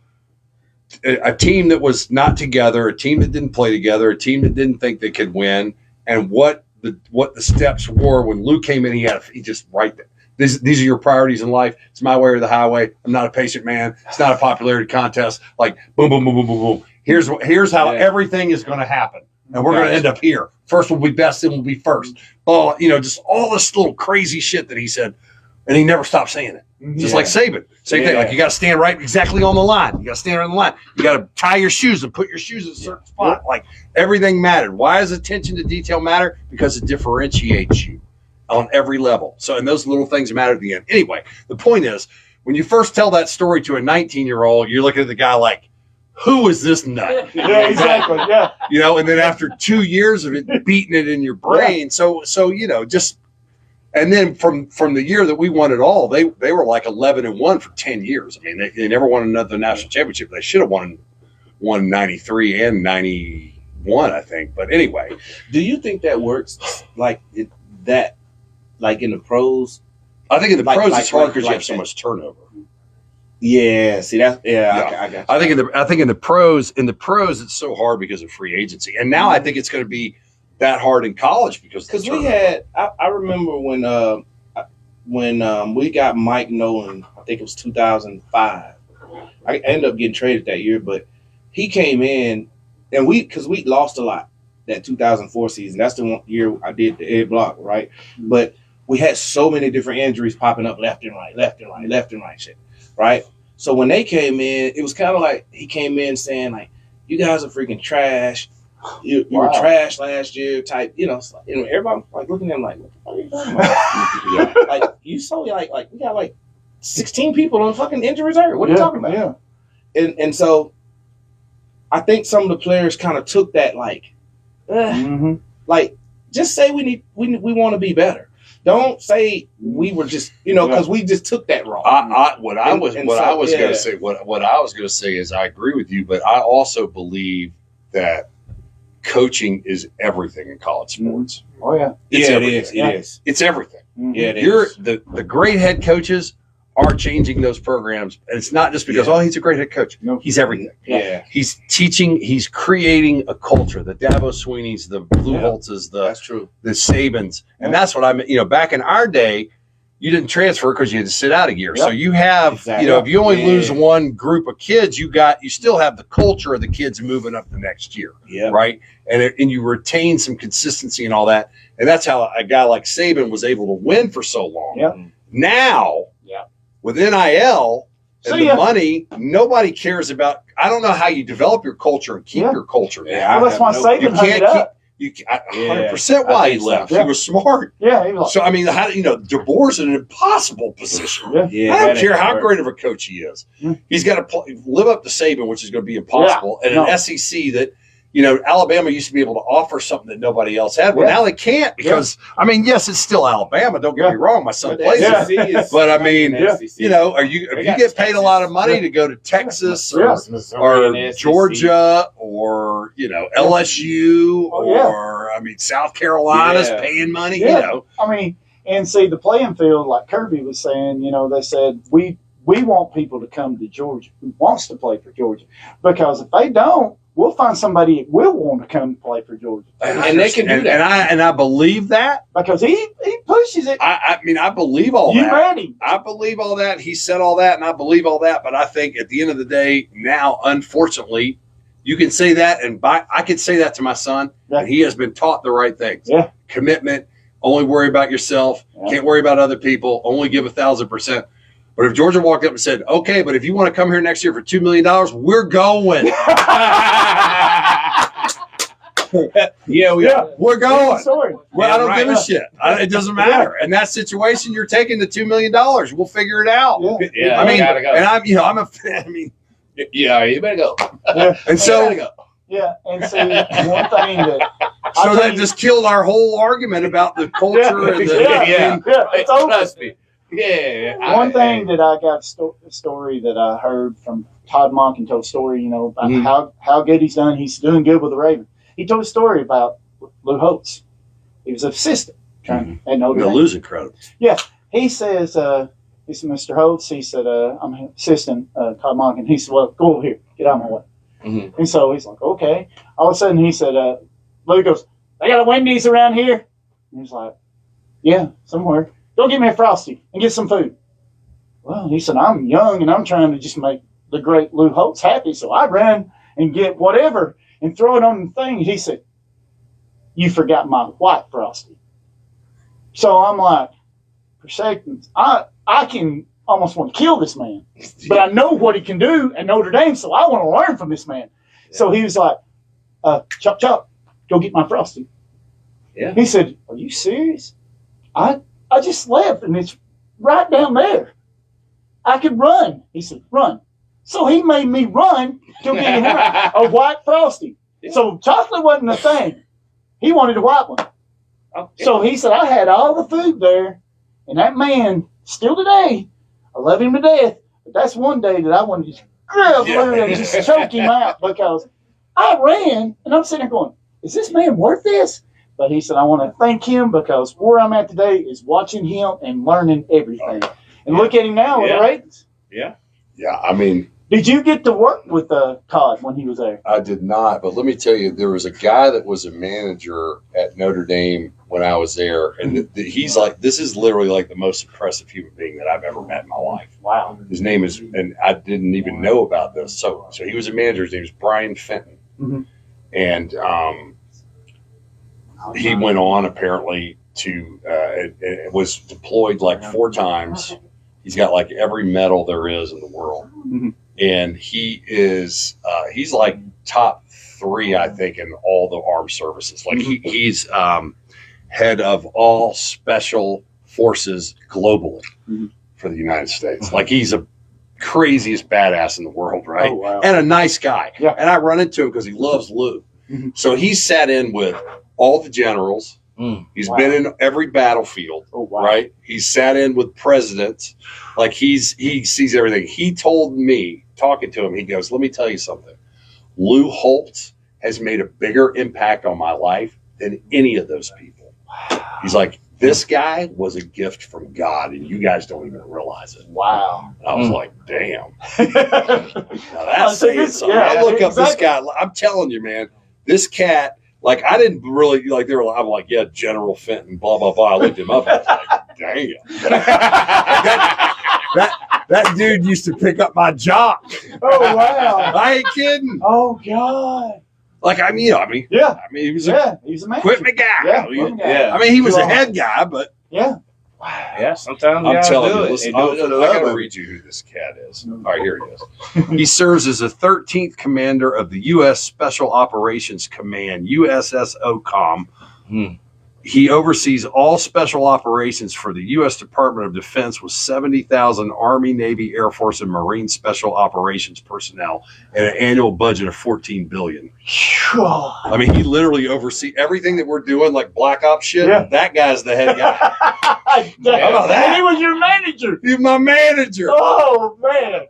[SPEAKER 3] a team that was not together, a team that didn't play together, a team that didn't think they could win, and what the steps were when Luke came in. He just right there. These are your priorities in life. It's my way or the highway. I'm not a patient man. It's not a popularity contest. Like, boom, boom, boom, boom, boom, boom. Here's how everything is going to happen. And we're going to end up here. First will be best, then we'll be first. Oh, just all this little crazy shit that he said. And he never stopped saying it. Just like Saban. Same thing. Like, you got to stand right exactly on the line. You got to stand right on the line. You got to tie your shoes and put your shoes in a certain spot. Like, everything mattered. Why does attention to detail matter? Because it differentiates you on every level. So, and those little things matter at the end. Anyway, the point is, when you first tell that story to a 19-year-old, you're looking at the guy like, who is this nut?
[SPEAKER 1] Yeah, exactly. Yeah.
[SPEAKER 3] And then after 2 years of it, beating it in your brain. So just, and then from the year that we won it all, they were like 11-1 for 10 years. I mean, they never won another national championship. They should have won 93 and 91, I think. But anyway.
[SPEAKER 2] Do you think that works like that? Like in the pros?
[SPEAKER 3] I think in the pros it's hard because you have so much turnover.
[SPEAKER 2] Yeah, see that. Yeah, I got you.
[SPEAKER 3] I think in the pros it's so hard because of free agency, and now I think it's going to be that hard in college because
[SPEAKER 2] we had. I remember when we got Mike Nolan. I think it was 2005. I ended up getting traded that year, but he came in, and because we lost a lot that 2004 season. That's the one year I did the ed block, right? But we had so many different injuries popping up left and right shit, right? So when they came in, it was kind of like he came in saying, like, you guys are freaking trash. You were trash last year type, everybody like looking at him like, what the fuck are you talking about? Like, you saw like we got like 16 people on fucking injury reserve. What are you talking about? Yeah. And so I think some of the players kind of took that like, like, just say we want to be better. Don't say we were just, because we just took that wrong.
[SPEAKER 3] What I was going to say is I agree with you, but I also believe that coaching is everything in college sports.
[SPEAKER 1] Oh yeah,
[SPEAKER 3] It
[SPEAKER 2] is.
[SPEAKER 3] It's everything.
[SPEAKER 2] Yeah, it is.
[SPEAKER 3] The great head coaches are changing those programs, and it's not just because he's a great head coach. No, he's everything.
[SPEAKER 2] Yeah,
[SPEAKER 3] he's teaching. He's creating a culture. The Dabo Sweeneys, the Blue Holtzes,
[SPEAKER 2] that's true.
[SPEAKER 3] The Sabans, and that's what I mean. Back in our day, you didn't transfer because you had to sit out a year. Yep. So you have, if you only lose one group of kids, you still have the culture of the kids moving up the next year, right? And you retain some consistency and all that, and that's how a guy like Saban was able to win for so long.
[SPEAKER 1] Yep.
[SPEAKER 3] Now, with NIL and the money, nobody cares about. I don't know how you develop your culture and keep your culture.
[SPEAKER 1] Yeah, that's why Saban hung it up.
[SPEAKER 3] 100% why he left.
[SPEAKER 1] So.
[SPEAKER 3] He was smart.
[SPEAKER 1] Yeah, he was.
[SPEAKER 3] So I mean, DeBoer's in an impossible position. I don't care how great of a coach he is. He's got to live up to Saban, which is going to be impossible, and an SEC that Alabama used to be able to offer something that nobody else had. Well, now they can't because, yes, it's still Alabama. Don't get me wrong. My son plays it. But, if you get paid a lot of money to go to Texas or Georgia or, LSU or, South Carolina's paying money,
[SPEAKER 1] and see the playing field, like Kirby was saying, they said, we want people to come to Georgia who wants to play for Georgia, because if they don't, we'll find somebody that will want to come play for Georgia.
[SPEAKER 2] And they can do that.
[SPEAKER 3] And I believe that.
[SPEAKER 1] Because he pushes it.
[SPEAKER 3] I believe all that.
[SPEAKER 1] You ready?
[SPEAKER 3] I believe all that. He said all that, and I believe all that. But I think at the end of the day, now, unfortunately, you can say that, and I could say that to my son, and he has been taught the right things. Yeah. Commitment, only worry about yourself, can't worry about other people, only give 1,000%. But if Georgia walked up and said, okay, but if you want to come here next year for $2 million, we're going. We're going. Well, I don't give a shit. It doesn't matter. In that situation, you're taking the $2 million. We'll figure it out.
[SPEAKER 2] You gotta go.
[SPEAKER 3] And you
[SPEAKER 2] better go.
[SPEAKER 3] And so,
[SPEAKER 1] and see, one thing that
[SPEAKER 3] that just killed our whole argument about the culture and
[SPEAKER 1] it's
[SPEAKER 2] trust me.
[SPEAKER 1] One thing that I got a story that I heard from Todd Monken told a story, about how good he's done. He's doing good with the Ravens. He told a story about Lou Holtz. He was an assistant at Notre Dame.
[SPEAKER 3] Lou's incredible.
[SPEAKER 1] Yeah. He says, he said, Mr. Holtz, he said, I'm an assistant, Todd Monken. He said, well, go over here. Get out of my way. Mm-hmm. And so he's like, okay. All of a sudden he said, Lou goes, they got a Wendy's around here? And he's like, yeah, somewhere. Go get me a Frosty and get some food. Well, he said, I'm young and I'm trying to just make the great Lou Holtz happy. So I ran and get whatever and throw it on the thing. He said, you forgot my white Frosty. So I'm like, for seconds, I can almost want to kill this man. But I know what he can do at Notre Dame, so I want to learn from this man. Yeah. So he was like, chop, chop, go get my Frosty. Yeah. He said, are you serious? I just left, and it's right down there. I could run. He said, run. So he made me run to get him a white Frosty. Yeah. So chocolate wasn't a thing. He wanted a white one. Oh, yeah. So he said, I had all the food there, and that man, still today, I love him to death, but that's one day that I wanted to just grab Lou and just choke him out, because I ran, and I'm sitting there going, is this man worth this? But he said, I want to thank him, because where I'm at today is watching him and learning everything. And look at him now with the Ravens.
[SPEAKER 3] Yeah. Yeah, I mean.
[SPEAKER 1] Did you get to work with Todd when he was there?
[SPEAKER 3] I did not, but let me tell you, there was a guy that was a manager at Notre Dame when I was there, and he's like, this is literally like the most impressive human being that I've ever met in my life.
[SPEAKER 1] Wow.
[SPEAKER 3] His name is, and I didn't even know about this. So he was a manager. His name was Brian Fenton. Mm-hmm. And he went on apparently to, was deployed like 4 times. He's got like every medal there is in the world. Mm-hmm. And he is, he's like top 3, I think, in all the armed services. Like he's head of all special forces globally for the United States. Like he's a craziest badass in the world, right? Oh, wow. And a nice guy. Yeah. And I run into him because he loves Lou. Mm-hmm. So he sat in with all the generals. He's been in every battlefield, right? He's sat in with presidents. Like he sees everything. He told me, talking to him, he goes, let me tell you something. Lou Holtz has made a bigger impact on my life than any of those people. He's like, this guy was a gift from God, and you guys don't even realize it.
[SPEAKER 1] Wow.
[SPEAKER 3] And I was like, damn. Now that's saying something. I look up this guy. I'm telling you, man, this cat, like, I didn't really, like, I'm like, yeah, General Fenton, blah, blah, blah. I looked him up. I was like, damn. that dude used to pick up my jock.
[SPEAKER 1] Oh, wow.
[SPEAKER 3] I ain't kidding.
[SPEAKER 1] Oh, God.
[SPEAKER 3] Like, I mean, he was a equipment guy. Yeah. I mean, he was a head guy, but.
[SPEAKER 1] Yeah.
[SPEAKER 2] Yeah, sometimes
[SPEAKER 3] I'm telling you, listen, I got to read you who this cat is. All right, here he is. He serves as the 13th commander of the U.S. Special Operations Command, USSOCOM. He oversees all special operations for the U.S. Department of Defense with 70,000 Army, Navy, Air Force, and Marine special operations personnel and an annual budget of $14 billion. I mean, he literally oversees everything that we're doing, like Black Ops shit.
[SPEAKER 1] Yeah.
[SPEAKER 3] That guy's the head guy.
[SPEAKER 1] How about that? And he was your manager.
[SPEAKER 3] He's my manager.
[SPEAKER 1] Oh, man.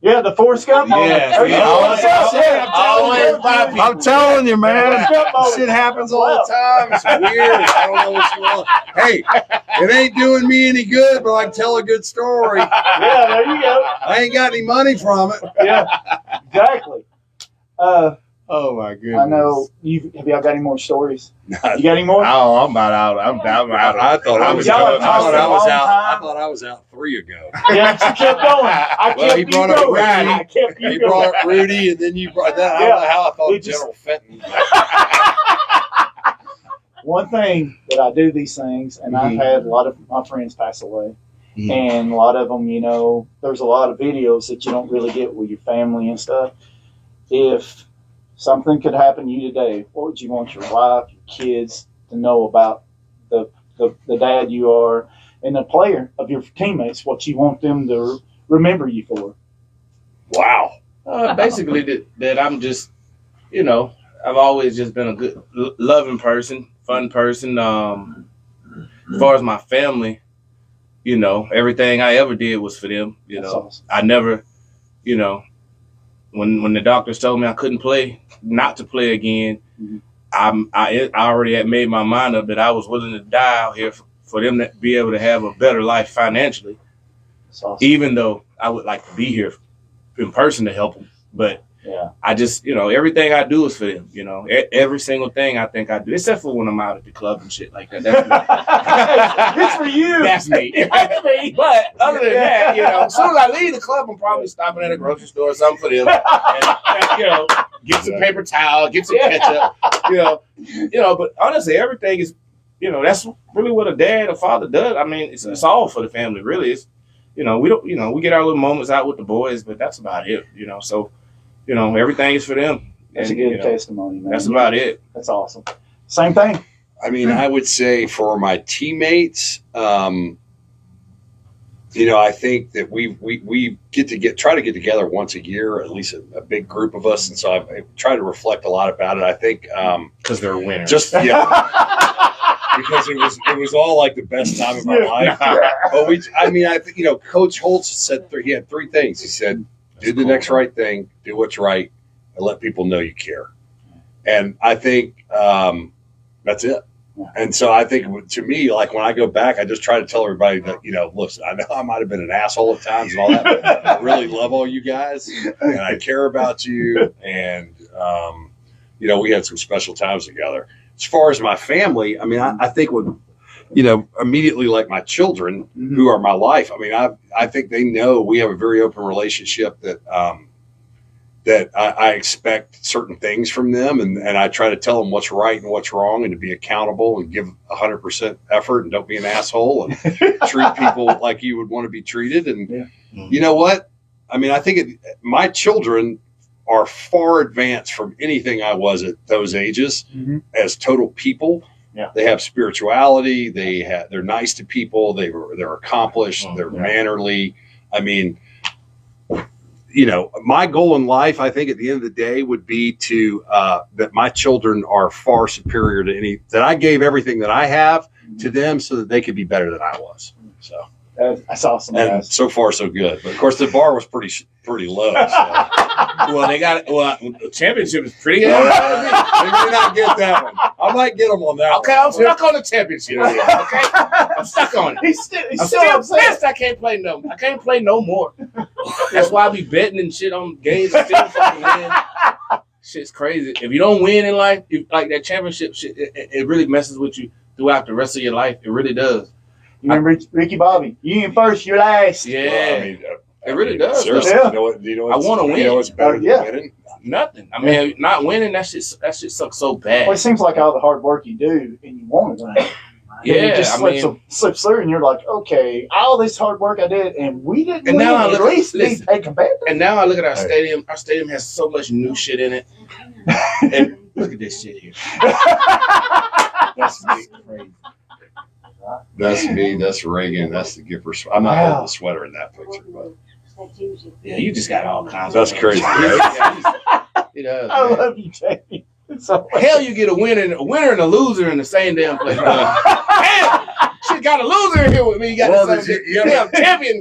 [SPEAKER 1] Yeah, the Forrest Gump moment.
[SPEAKER 2] Yeah.
[SPEAKER 1] There you go.
[SPEAKER 3] I'm telling you, man.
[SPEAKER 1] Forrest Gump moment.
[SPEAKER 3] Shit happens all the time. It's weird. I don't know what's going on. Hey, it ain't doing me any good, but I can tell a good story.
[SPEAKER 1] Yeah, there you go.
[SPEAKER 3] I ain't got any money from it.
[SPEAKER 1] Yeah, exactly.
[SPEAKER 5] Oh my goodness.
[SPEAKER 1] I know. Have y'all got any more stories? You got any more?
[SPEAKER 5] Oh, I'm about out. I'm out.
[SPEAKER 3] I thought I was
[SPEAKER 1] Y'all
[SPEAKER 3] out.
[SPEAKER 1] have talked a long time.
[SPEAKER 3] I thought I was out 3 ago.
[SPEAKER 1] Yeah, you kept going. I
[SPEAKER 3] Well,
[SPEAKER 1] kept
[SPEAKER 3] he
[SPEAKER 1] you
[SPEAKER 3] brought up
[SPEAKER 1] going.
[SPEAKER 3] Rudy.
[SPEAKER 1] I kept you
[SPEAKER 3] You
[SPEAKER 1] going.
[SPEAKER 3] brought up Rudy, and then you brought that. I don't know how I thought
[SPEAKER 1] It
[SPEAKER 3] of
[SPEAKER 1] just-
[SPEAKER 3] General Fenton.
[SPEAKER 1] One thing that I do these things, and I've had a lot of my friends pass away,
[SPEAKER 2] Mhm.
[SPEAKER 1] and a lot of them, there's a lot of videos that you don't really get with your family and stuff. If something could happen to you today, what would you want your wife, your kids to know about the dad you are and the player of your teammates? What you want them to remember you for?
[SPEAKER 3] Wow.
[SPEAKER 2] Basically, that I'm just, I've always just been a good, loving person, fun person. As far as my family, everything I ever did was for them.
[SPEAKER 1] That's awesome.
[SPEAKER 2] I never, when the doctors told me I couldn't play, not to play again, I already had made my mind up that I was willing to die out here for them to be able to have a better life financially.
[SPEAKER 1] That's awesome.
[SPEAKER 2] Even though I would like to be here in person to help them. But
[SPEAKER 1] Yeah.
[SPEAKER 2] I just, everything I do is for them. Every single thing I think I do, except for when I'm out at the club and shit like that. That's me.
[SPEAKER 1] It's for you.
[SPEAKER 2] That's me.
[SPEAKER 1] That's me.
[SPEAKER 2] But other than that, as soon as I leave the club, I'm probably stopping at a grocery store or something for them. And, get some paper towel, get some ketchup. But honestly, everything is, that's really what a dad or father does. I mean, it's all for the family, really. It's, we don't, we get our little moments out with the boys, but that's about it. So, everything is for them.
[SPEAKER 1] That's
[SPEAKER 2] And,
[SPEAKER 1] a good testimony, man.
[SPEAKER 2] That's about it.
[SPEAKER 1] That's awesome. Same thing.
[SPEAKER 3] I mean, I would say for my teammates, I think that we try to get together once a year, at least a big group of us, and so I try to reflect a lot about it. I think
[SPEAKER 2] Because they're winners.
[SPEAKER 3] because it was all like the best time of my life. But I think Coach Holtz said he had 3 things. He said, "Do the next right thing, do what's right, and let people know you care." And I think that's it. And so I think, to me, like when I go back, I just try to tell everybody that, listen, I know I might have been an asshole at times and all that, but I really love all you guys and I care about you. And, we had some special times together. As far as my family, I mean, I think immediately, like my children who are my life, I mean, I think they know we have a very open relationship that I expect certain things from them, and I try to tell them what's right and what's wrong, and to be accountable and give 100% effort and don't be an asshole and treat people like you would want to be treated. And you know what? I mean, I think my children are far advanced from anything I was at those ages as total people.
[SPEAKER 1] Yeah.
[SPEAKER 3] They have spirituality. They're nice to people. They're accomplished. They're mannerly. I mean, my goal in life, I think at the end of the day would be to, that my children are far superior to that I gave everything that I have to them so that they could be better than I was. So
[SPEAKER 1] that's awesome.
[SPEAKER 3] and
[SPEAKER 1] Guys.
[SPEAKER 3] so far so good. But of course the bar was pretty low. So.
[SPEAKER 2] Well, the championship is pretty good.
[SPEAKER 3] They may not get that one. I might get them on that
[SPEAKER 2] Okay,
[SPEAKER 3] one.
[SPEAKER 2] I'm stuck on the championship. Okay, I'm stuck on it.
[SPEAKER 1] He's still
[SPEAKER 2] I'm still
[SPEAKER 1] upset.
[SPEAKER 2] pissed. I can't play no more. That's why I be betting and shit on games and still fucking win. Shit's crazy. If you don't win in life, like that championship shit, it really messes with you throughout the rest of your life. It really does.
[SPEAKER 1] You remember Ricky Bobby? You ain't first, you're last.
[SPEAKER 2] Yeah,
[SPEAKER 3] Well, I mean,
[SPEAKER 2] it really does.
[SPEAKER 3] Seriously,
[SPEAKER 1] Yeah.
[SPEAKER 3] do you know
[SPEAKER 2] I wanna win.
[SPEAKER 3] You know what's better
[SPEAKER 1] Yeah.
[SPEAKER 3] than winning?
[SPEAKER 2] Nothing. I mean, not winning, that shit sucks so bad.
[SPEAKER 1] Well, it seems like all the hard work you do and you want to win.
[SPEAKER 2] Yeah,
[SPEAKER 1] it just
[SPEAKER 2] I mean-
[SPEAKER 1] slips through, and you're like, okay, all this hard work I did, and we didn't
[SPEAKER 2] And
[SPEAKER 1] win.
[SPEAKER 2] now I
[SPEAKER 1] At
[SPEAKER 2] look-
[SPEAKER 1] least
[SPEAKER 2] listen.
[SPEAKER 1] be taken back.
[SPEAKER 2] And now I look at our stadium. Our stadium has so much new shit in it. And look at this shit here.
[SPEAKER 3] That's me. That's me. That's Reagan. That's the Gipper. I'm not holding the sweater in that picture, but
[SPEAKER 2] Yeah, you just got all kinds.
[SPEAKER 3] that's
[SPEAKER 2] of
[SPEAKER 3] crazy. Right?
[SPEAKER 2] It does.
[SPEAKER 1] I
[SPEAKER 2] Man.
[SPEAKER 1] love you, Jamie. So
[SPEAKER 2] Hell, you get a winner and a loser in the same damn place. Damn, shit, got a loser in here with me. You got
[SPEAKER 3] Well,
[SPEAKER 2] the same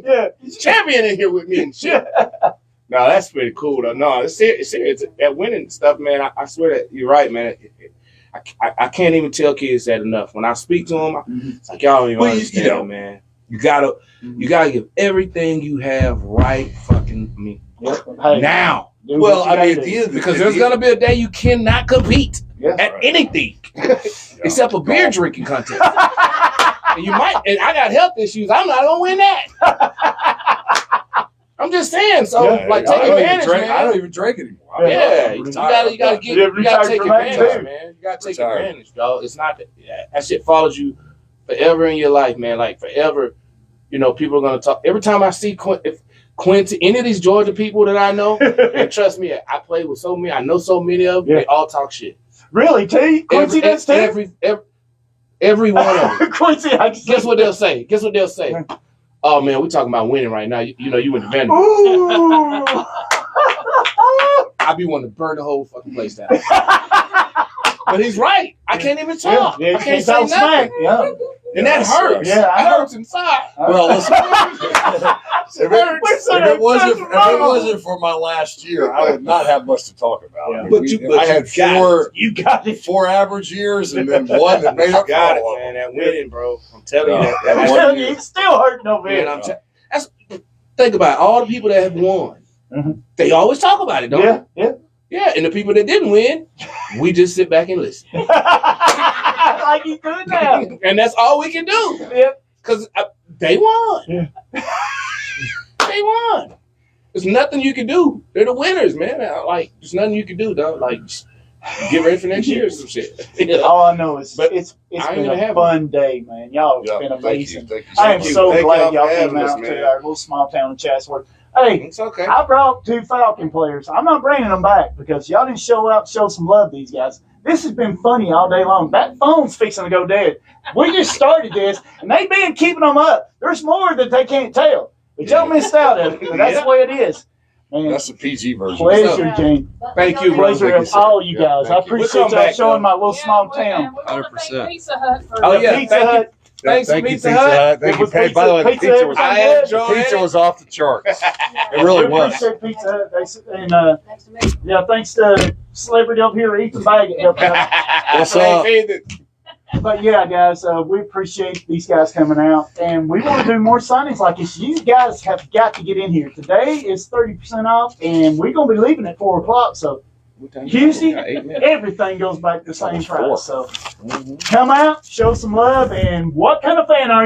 [SPEAKER 2] damn champion in here with me and shit. No, that's pretty cool though. No, it's serious. That winning stuff, man. I swear that you're right, man. I can't even tell kids that enough. When I speak to them, it's like y'all don't even understand, man. You gotta give everything you have right fucking now.
[SPEAKER 3] Well, I mean, at the end,
[SPEAKER 2] Because there's gonna be a day you cannot compete at anything except a beer drinking contest. And you might, and I got health issues. I'm not gonna win that. I'm just saying. So, like, take advantage, man.
[SPEAKER 3] I don't even drink anymore.
[SPEAKER 2] Yeah, you gotta take advantage, man. You gotta take advantage, dog. It's not that shit follows you forever in your life, man. Like forever. You know, people are gonna talk. Every time I see Quincy, any of these Georgia people that I know, and trust me, I play with so many. I know so many of them. They all talk shit.
[SPEAKER 1] really, T? Quincy does too?
[SPEAKER 2] Every one of them.
[SPEAKER 1] Quincy,
[SPEAKER 2] Guess what they'll say? Oh man, we're talking about winning right now. You know, you went to Vanderbilt.
[SPEAKER 1] Ooh.
[SPEAKER 2] I be wanting to burn the whole fucking place down. But he's right. I can't even talk.
[SPEAKER 1] Yeah,
[SPEAKER 2] I can't say nothing.
[SPEAKER 1] smack. Yeah.
[SPEAKER 2] And that hurts.
[SPEAKER 1] Yeah, I
[SPEAKER 2] That
[SPEAKER 1] know.
[SPEAKER 2] hurts inside.
[SPEAKER 3] Well, listen, if it wasn't for my last year, I would not have much to talk about.
[SPEAKER 1] Yeah.
[SPEAKER 3] I mean, I had
[SPEAKER 1] You got it.
[SPEAKER 3] 4 average years and then one that made up for
[SPEAKER 2] Got it,
[SPEAKER 3] all of
[SPEAKER 2] man.
[SPEAKER 3] them.
[SPEAKER 2] That winning, bro. I'm telling you that.
[SPEAKER 1] I'm
[SPEAKER 2] That
[SPEAKER 1] telling you,
[SPEAKER 2] winning.
[SPEAKER 1] it's still hurting over
[SPEAKER 2] Man,
[SPEAKER 1] here.
[SPEAKER 2] think about it. All the people that have won.
[SPEAKER 1] Mhm.
[SPEAKER 2] They always talk about it, don't
[SPEAKER 1] Yeah,
[SPEAKER 2] they? Yeah, and the people that didn't win, we just sit back and listen.
[SPEAKER 1] yeah. Like he's doing now.
[SPEAKER 2] And that's all we can do.
[SPEAKER 1] Yep.
[SPEAKER 2] Because they won.
[SPEAKER 1] Yeah.
[SPEAKER 2] They won. There's nothing you can do. They're the winners, man. Like, there's nothing you can do, dog. Like, just get ready for next year or some shit.
[SPEAKER 1] All I know is
[SPEAKER 2] But
[SPEAKER 1] it's
[SPEAKER 2] I ain't
[SPEAKER 1] been
[SPEAKER 2] gonna
[SPEAKER 1] a
[SPEAKER 2] have
[SPEAKER 1] fun day, man. Y'all have
[SPEAKER 3] Yeah,
[SPEAKER 1] been
[SPEAKER 3] thank you.
[SPEAKER 1] amazing.
[SPEAKER 3] Thank you
[SPEAKER 1] I am
[SPEAKER 3] much.
[SPEAKER 1] so
[SPEAKER 2] Thank
[SPEAKER 1] glad
[SPEAKER 2] y'all
[SPEAKER 1] y'all
[SPEAKER 2] for
[SPEAKER 1] came
[SPEAKER 2] having us,
[SPEAKER 1] out
[SPEAKER 2] man.
[SPEAKER 1] to our little small town in Chatsworth. Hey,
[SPEAKER 2] It's okay.
[SPEAKER 1] I brought 2 Falcon players. I'm not bringing them back because y'all didn't show up, show some love to these guys. This has been funny all day long. That phone's fixing to go dead. We just started this, and they've been keeping them up. There's more that they can't tell. But y'all missed out on it. But that's the way it is. Man,
[SPEAKER 3] That's the PG version.
[SPEAKER 1] pleasure, Gene.
[SPEAKER 2] Thank you, bro.
[SPEAKER 1] Pleasure
[SPEAKER 3] Thank you,
[SPEAKER 1] of
[SPEAKER 3] sir.
[SPEAKER 1] all you
[SPEAKER 3] Yeah,
[SPEAKER 1] guys. I
[SPEAKER 3] thank you.
[SPEAKER 1] appreciate
[SPEAKER 2] We'll come
[SPEAKER 1] y'all
[SPEAKER 2] back,
[SPEAKER 1] showing
[SPEAKER 2] though.
[SPEAKER 1] my little small town.
[SPEAKER 3] 100%.
[SPEAKER 6] Pizza Hut for
[SPEAKER 2] Oh, yeah.
[SPEAKER 1] Pizza
[SPEAKER 2] Thank you.
[SPEAKER 1] Hut.
[SPEAKER 2] Thanks,
[SPEAKER 3] Thank you,
[SPEAKER 2] Pizza
[SPEAKER 3] Pizza
[SPEAKER 2] Hut.
[SPEAKER 3] Hut. Thank
[SPEAKER 1] It
[SPEAKER 3] you.
[SPEAKER 1] was
[SPEAKER 3] Hey, by the way, the
[SPEAKER 1] pizza
[SPEAKER 3] pizza was
[SPEAKER 2] I
[SPEAKER 1] good.
[SPEAKER 2] enjoyed
[SPEAKER 3] pizza
[SPEAKER 2] it.
[SPEAKER 3] was off the charts. It really
[SPEAKER 1] We
[SPEAKER 3] was.
[SPEAKER 1] appreciate Pizza Hut. And
[SPEAKER 6] next to me.
[SPEAKER 1] yeah, thanks to celebrity up here, Ethan Baggett, helping out.
[SPEAKER 3] What's up?
[SPEAKER 1] But yeah, guys, we appreciate these guys coming out, and we want to do more signings like this. You guys have got to get in here. Today is 30% off, and we're gonna be leaving at 4:00. So Tuesday, everything goes back to the same price. So come out, show some love, and what kind of fan are you?